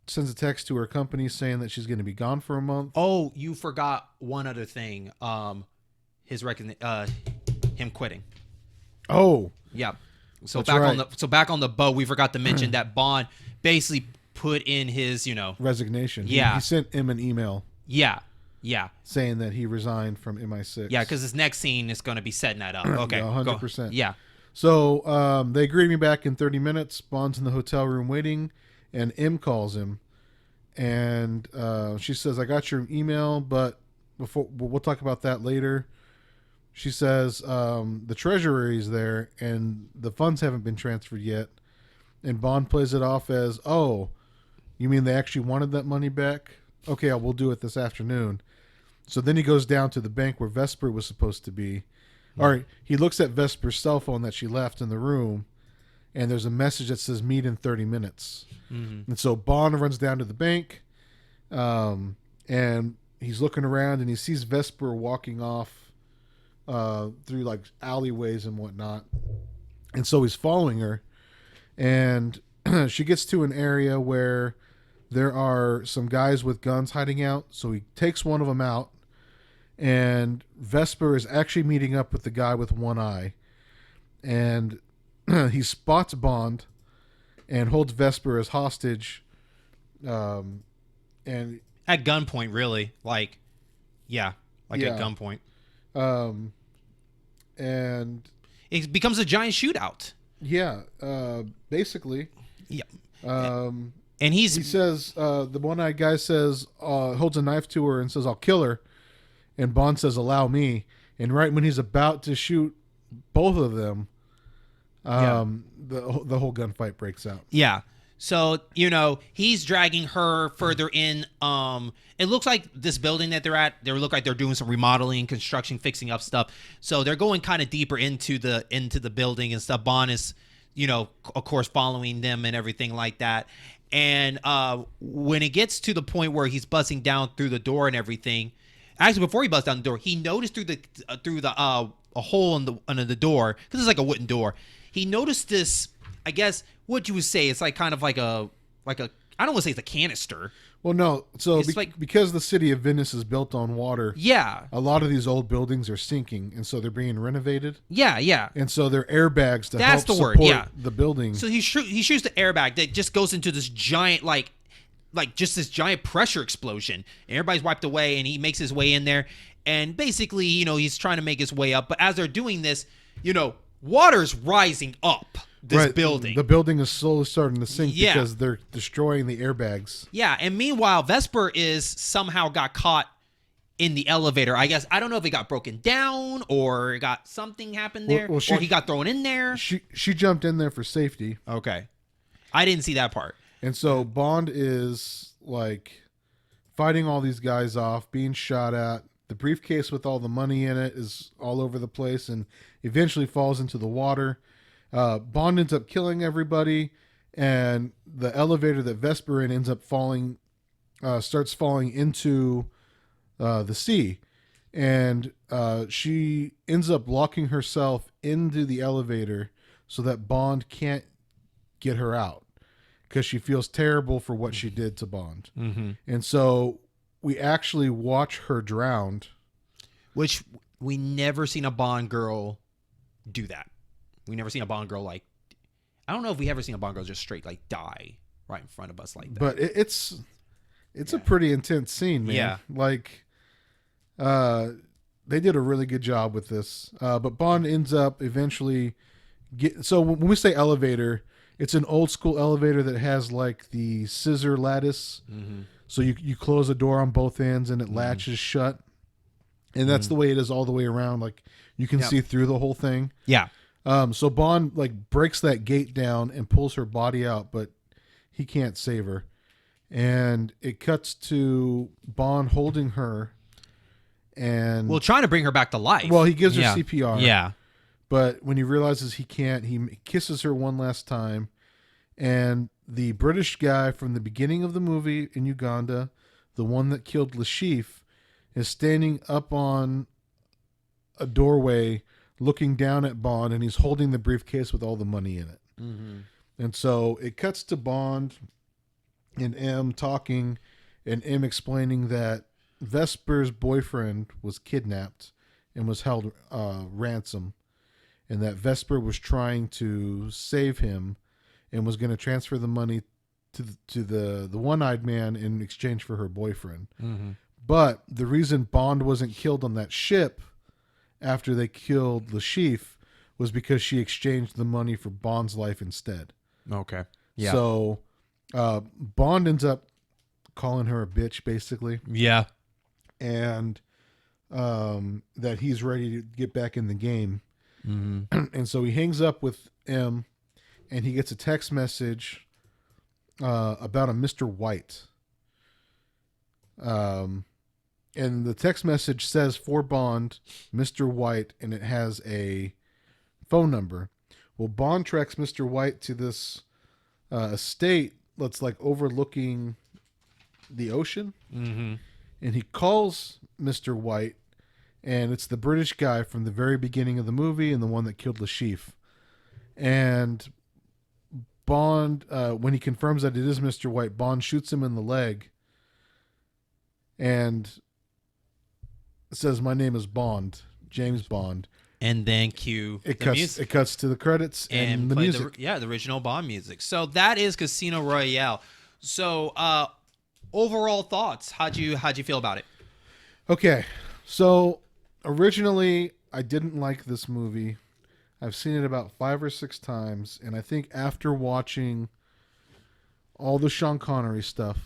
sends a text to her company saying that she's going to be gone for a month. Oh, you forgot one other thing. Him quitting. Oh, Yeah. So That's back right. back on the boat, we forgot to mention that Bond basically put in his, resignation. Yeah. He sent him an email yeah, saying that he resigned from MI6. yeah, because this next scene is going to be setting that up. Okay, Yeah, 100%. Yeah, So they agree to be back in 30 minutes. Bond's in the hotel room waiting, and M calls him. And she says, I got your email, but we'll talk about that later. She says the treasury is there, and the funds haven't been transferred yet. And Bond plays it off as, oh, you mean they actually wanted that money back? Okay, we'll do it this afternoon. So then he goes down to the bank where Vesper was supposed to be. All right, he looks at Vesper's cell phone that she left in the room, and there's a message that says meet in 30 minutes. Mm-hmm. And so Bond runs down to the bank, and he's looking around, and he sees Vesper walking off through like alleyways and whatnot. And so he's following her, and she gets to an area where there are some guys with guns hiding out. So he takes one of them out, and Vesper is actually meeting up with the guy with one eye. And he spots Bond and holds Vesper as hostage. And at gunpoint, really, at gunpoint. and it becomes a giant shootout. Yeah, basically. Yeah. And he says, the one-eyed guy says, holds a knife to her and says, "I'll kill her." And Bond says, "Allow me." And right when he's about to shoot both of them, the whole gunfight breaks out. Yeah. So, he's dragging her further in. It looks like this building that they're at, they look like they're doing some remodeling, construction, fixing up stuff. So they're going kind of deeper into the building and stuff. Bond is, of course, following them and everything like that. And when it gets to the point where he's busting down through the door and everything, actually before he busts down the door, he noticed through a hole under the door, because it's like a wooden door. He noticed this, I guess, what you would say, it's like kind of like a I don't want to say it's a canister. Well, no. So because the city of Venice is built on water, yeah, a lot of these old buildings are sinking, and so they're being renovated. Yeah. And so they're airbags to That's help the word, support yeah. the building. So he shoots the airbag that just goes into this giant like just this giant pressure explosion. And everybody's wiped away, and he makes his way in there, and basically, he's trying to make his way up. But as they're doing this, water's rising up this building. The building is slowly starting to sink because they're destroying the airbags. Yeah, and meanwhile, Vesper is somehow got caught in the elevator. I guess I don't know if it got broken down or got something happened there, or he got thrown in there. She jumped in there for safety. Okay, I didn't see that part. And so Bond is like fighting all these guys off, being shot at. The briefcase with all the money in it is all over the place and eventually falls into the water. Bond ends up killing everybody, and the elevator that Vesper in ends up starts falling into the sea. And she ends up locking herself into the elevator so that Bond can't get her out, because she feels terrible for what she did to Bond. Mm-hmm. And so we actually watch her drowned. Which we never seen a Bond girl do that. We never seen a Bond girl I don't know if we ever seen a Bond girl just straight die right in front of us like that. But it's a pretty intense scene, man. Yeah. They did a really good job with this. But Bond ends up eventually so when we say elevator, it's an old school elevator that has like the scissor lattice. Mm-hmm. So you close the door on both ends and it latches shut. And that's the way it is all the way around. Like you can see through the whole thing. Yeah. So Bond breaks that gate down and pulls her body out, but he can't save her. And it cuts to Bond holding her and trying to bring her back to life. Well, he gives her CPR. Yeah. But when he realizes he can't, he kisses her one last time. And the British guy from the beginning of the movie in Uganda, the one that killed Lashif, is standing up on a doorway looking down at Bond, and he's holding the briefcase with all the money in it. Mm-hmm. And so it cuts to Bond and M talking, and M explaining that Vesper's boyfriend was kidnapped and was held ransom, and that Vesper was trying to save him and was going to transfer the money to the one-eyed man in exchange for her boyfriend. Mm-hmm. But the reason Bond wasn't killed on that ship after they killed Lashif was because she exchanged the money for Bond's life instead. Okay. Yeah. So Bond ends up calling her a bitch, basically. Yeah. And that he's ready to get back in the game. Mm-hmm. And so he hangs up with M, and he gets a text message about a Mr. White. And the text message says for Bond, Mr. White, and it has a phone number. Well, Bond tracks Mr. White to this estate that's overlooking the ocean. Mm-hmm. And he calls Mr. White, and it's the British guy from the very beginning of the movie and the one that killed Lashif. And Bond, when he confirms that it is Mr. White, Bond shoots him in the leg and says, "My name is Bond, James Bond." And then cue the music. It cuts to the credits and the music. The original Bond music. So that is Casino Royale. So overall thoughts, how'd you feel about it? Okay, so originally I didn't like this movie. I've seen it about 5 or 6 times, and I think after watching all the Sean Connery stuff,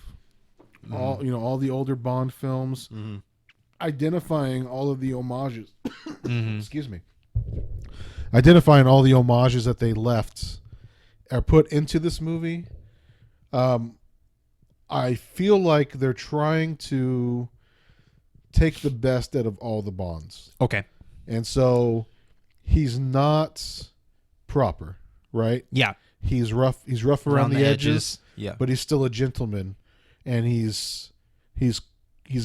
all the older Bond films, identifying all of the homages, excuse me, identifying all the homages that they left are put into this movie. I feel like they're trying to take the best out of all the Bonds. Okay. And so he's not proper, right? Yeah. He's rough around the edges. Yeah. But he's still a gentleman, and he's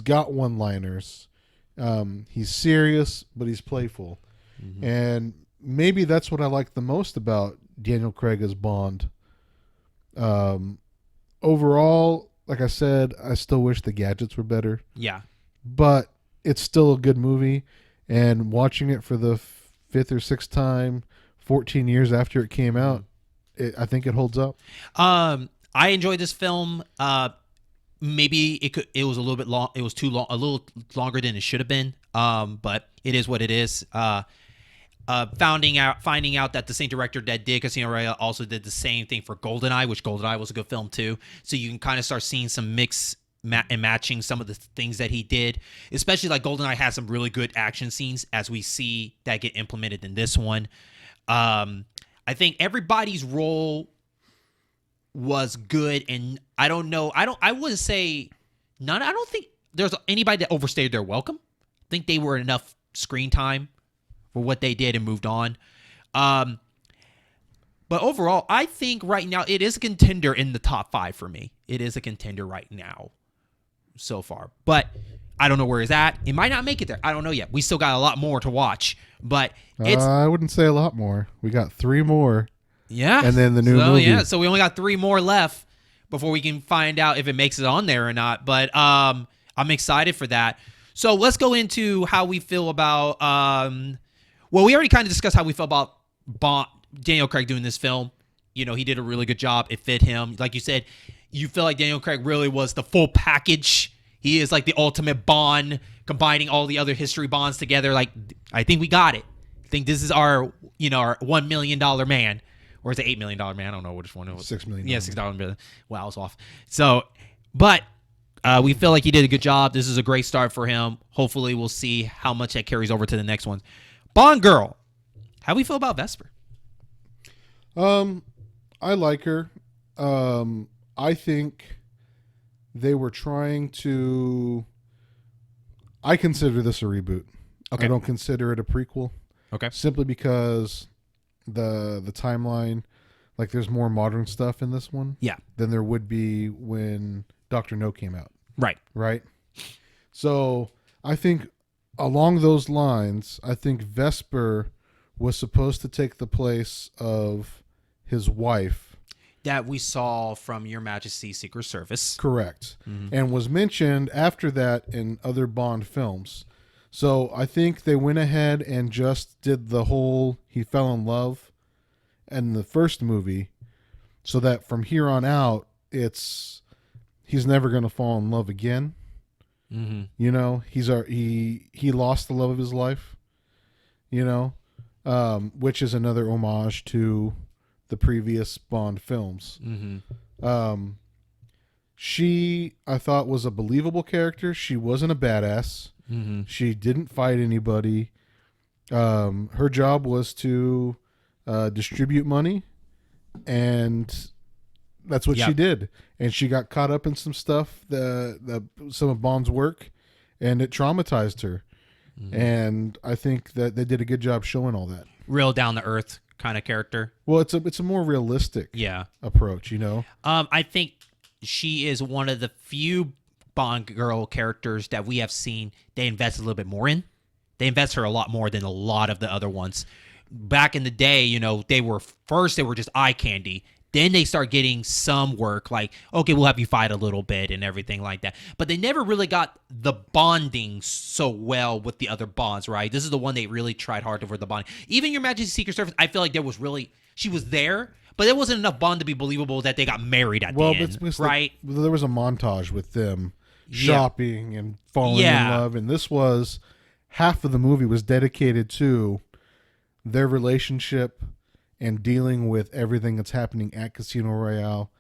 got one-liners. He's serious, but he's playful. Mm-hmm. And maybe that's what I like the most about Daniel Craig as Bond. Overall, like I said, I still wish the gadgets were better. Yeah. But it's still a good movie, and watching it for the 5th or 6th time, 14 years after it came out, I think it holds up. I enjoyed this film. Maybe it was a little bit long. It was too long, a little longer than it should have been. But it is what it is. Finding out that the same director that did Casino Royale also did the same thing for GoldenEye, which GoldenEye was a good film too. So you can kind of start seeing some mix and matching some of the things that he did. Especially like GoldenEye has some really good action scenes, as we see that get implemented in this one. I think everybody's role was good, and I don't know. I wouldn't say none. I don't think there's anybody that overstayed their welcome. I think they were enough screen time for what they did and moved on. But overall, I think right now it is a contender in the top 5 for me. It is a contender right now so far. But I don't know where it's at. It might not make it there. I don't know yet. We still got a lot more to watch. But it's... I wouldn't say a lot more. We got 3 more. Yeah. And then the new movie. Yeah, so we only got 3 more left before we can find out if it makes it on there or not. But I'm excited for that. So let's go into how we feel about... well, we already kind of discussed how we felt about Daniel Craig doing this film. You know, he did a really good job. It fit him. Like you said, you feel like Daniel Craig really was the full package. He is like the ultimate Bond, combining all the other history Bonds together. Like, I think we got it. I think this is our $1 million man. Or is it $8 million man? I don't know which one it was. $6 million. Yeah, $6 million. Wow, I was off. So, but we feel like he did a good job. This is a great start for him. Hopefully, we'll see how much that carries over to the next one. Bond girl, how do we feel about Vesper? I like her. I think they were trying to... I consider this a reboot. Okay. I don't consider it a prequel. Okay. Simply because the timeline, like there's more modern stuff in this one. Yeah. Than there would be when Dr. No came out. Right. Right? So I think along those lines, I think Vesper was supposed to take the place of his wife. That we saw from Your Majesty's Secret Service. Correct. Mm-hmm. And was mentioned after that in other Bond films. So I think they went ahead and just did the whole he fell in love in the first movie, so that from here on out, he's never going to fall in love again. Mm-hmm. You know, he lost the love of his life, you know, which is another homage to the previous Bond films. Mm-hmm. She, I thought, was a believable character. She wasn't a badass. Mm-hmm. She didn't fight anybody. Her job was to distribute money, and that's what she did. And she got caught up in some stuff, some of Bond's work, and it traumatized her. Mm-hmm. And I think that they did a good job showing all that. Real down to earth kind of character. Well, it's a more realistic approach, you know. I think she is one of the few Bond girl characters that we have seen they invest a little bit more in. They invest her a lot more than a lot of the other ones. Back in the day, you know, they were just eye candy. Then they start getting some work, like, okay, we'll have you fight a little bit and everything like that. But they never really got the bonding so well with the other Bonds, right? This is the one they really tried hard for the bonding. Even Your Majesty's Secret Service, I feel like she was there, but there wasn't enough Bond to be believable that they got married at the end, right? There was a montage with them shopping and falling in love, and this was half of the movie was dedicated to their relationship and dealing with everything that's happening at Casino Royale.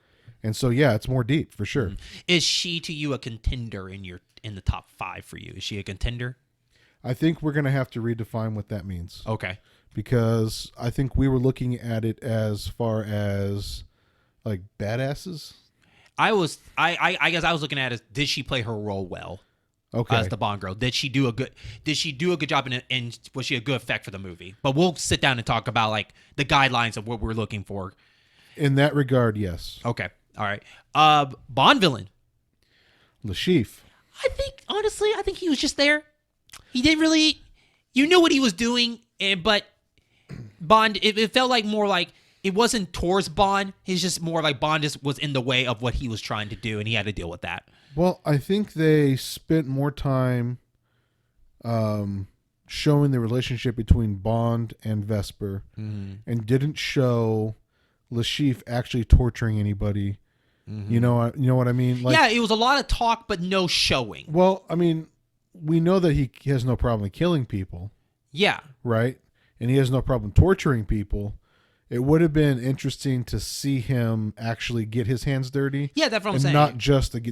And so, yeah, it's more deep for sure. Is she to you a contender in the top 5 for you? Is she a contender? I think we're going to have to redefine what that means. Okay. Because I think we were looking at it as far as like badasses. I guess I was looking at it as, did she play her role well? Okay. As the Bond girl, did she do a good job and was she a good effect for the movie? But we'll sit down and talk about like the guidelines of what we're looking for. In that regard, yes. Okay. All right. Bond villain. Le Chiffre. Honestly, I think he was just there. He didn't really, you knew what he was doing, but Bond, it felt like more like it wasn't towards Bond. It's just more like Bond was in the way of what he was trying to do, and he had to deal with that. Well, I think they spent more time showing the relationship between Bond and Vesper, and didn't show Le Chiffre actually torturing anybody. You know what I mean? Like, yeah, it was a lot of talk, but no showing. Well, I mean, we know that he has no problem killing people. Yeah. Right? And he has no problem torturing people. It would have been interesting to see him actually get his hands dirty. Yeah, that's what I'm and saying.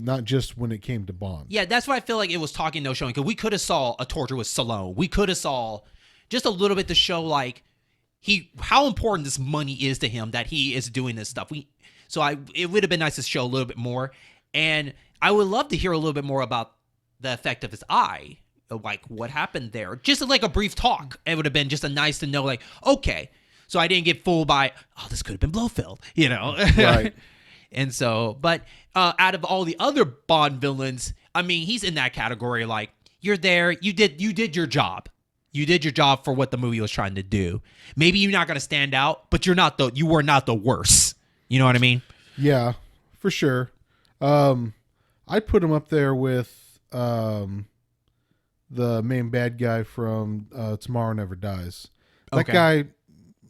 Not just when it came to Bond. Yeah, that's why I feel like it was talking, no showing. Because we could have saw a torture with Stallone. We could have saw just a little bit to show like how important this money is to him that he is doing this stuff. It would have been nice to show a little bit more. And I would love to hear a little bit more about the effect of his eye. Like what happened there. Just like a brief talk. It would have been just a nice to know like, okay. So I didn't get fooled by, this could have been Blofeld, you know? Right. And so, but out of all the other Bond villains, I mean, he's in that category. Like, you're there, you did your job. You did your job for what the movie was trying to do. Maybe you're not going to stand out, but you were not the worst. You know what I mean? Yeah, for sure. I'd put him up there with the main bad guy from Tomorrow Never Dies. That guy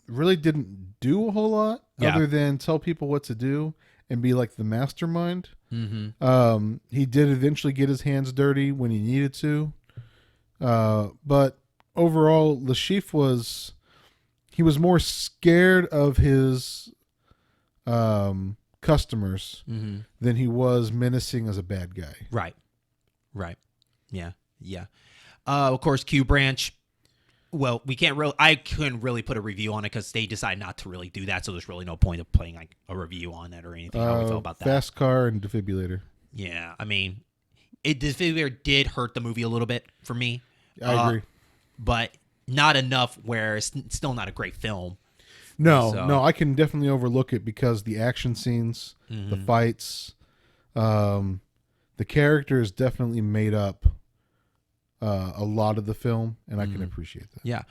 really didn't do a whole lot other than tell people what to do and be like the mastermind. He did eventually get his hands dirty when he needed to. But overall, Le Chiffre was more scared of his customers than he was menacing as a bad guy. Right. Yeah. Of course, Q Branch. Well, I couldn't really put a review on it because they decided not to really do that. So there's really no point of putting like a review on it or anything. How we feel about that? Fast car and defibrillator. Yeah, I mean, defibrillator did hurt the movie a little bit for me. I agree, but not enough where it's still not a great film. No, I can definitely overlook it because the action scenes, the fights, the characters definitely made up a lot of the film, and I can appreciate that. Yeah.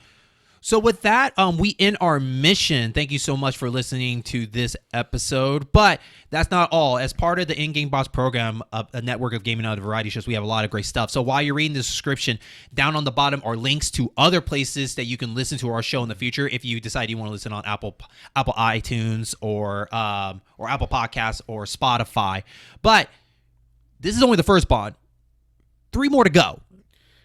So with that, we end our mission. Thank you so much for listening to this episode. But that's not all. As part of the In-Game Boss program, a network of gaming and other variety shows, we have a lot of great stuff. So while you're reading the description, down on the bottom are links to other places that you can listen to our show in the future if you decide you want to listen on Apple iTunes or Apple Podcasts or Spotify. But this is only the first Bond. 3 more to go.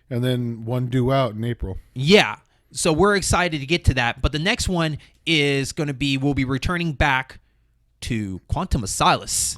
And then 1 due out in April. Yeah. So we're excited to get to that. But the next one is going to be, we'll be returning back to Quantum of Solace.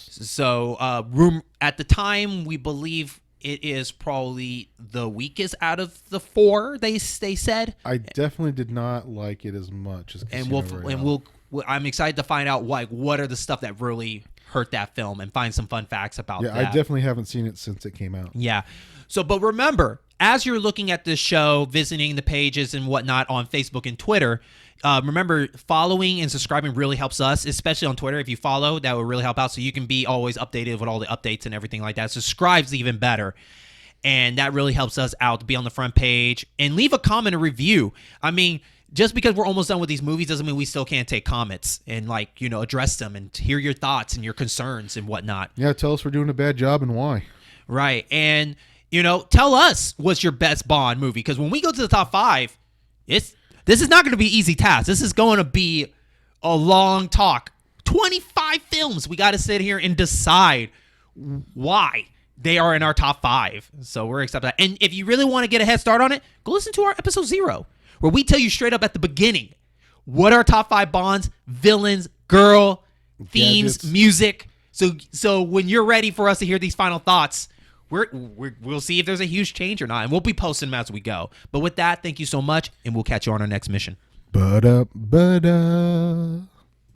So room at the time, we believe it is probably the weakest out of the 4, they said. I definitely did not like it as much as I'm excited to find out what are the stuff that really hurt that film and find some fun facts about that. Yeah, I definitely haven't seen it since it came out. Yeah. So, but remember, as you're looking at this show, visiting the pages and whatnot on Facebook and Twitter, remember following and subscribing really helps us, especially on Twitter. If you follow, that will really help out so you can be always updated with all the updates and everything like that. Subscribe's even better. And that really helps us out to be on the front page. And leave a comment or review. I mean, just because we're almost done with these movies doesn't mean we still can't take comments and address them and hear your thoughts and your concerns and whatnot. Yeah, tell us we're doing a bad job and why. Right. And tell us what's your best Bond movie, because when we go to the top 5, this is not going to be an easy task. This is going to be a long talk. 25 films. We got to sit here and decide why they are in our top 5. So we're excited. And if you really want to get a head start on it, go listen to our episode 0. where we tell you straight up at the beginning what our top 5 Bonds, villains, girl, themes, Gadgets. music. So when you're ready for us to hear these final thoughts, we'll see if there's a huge change or not, and we'll be posting them as we go. But with that, thank you so much, and we'll catch you on our next mission. Ba-da, ba-da.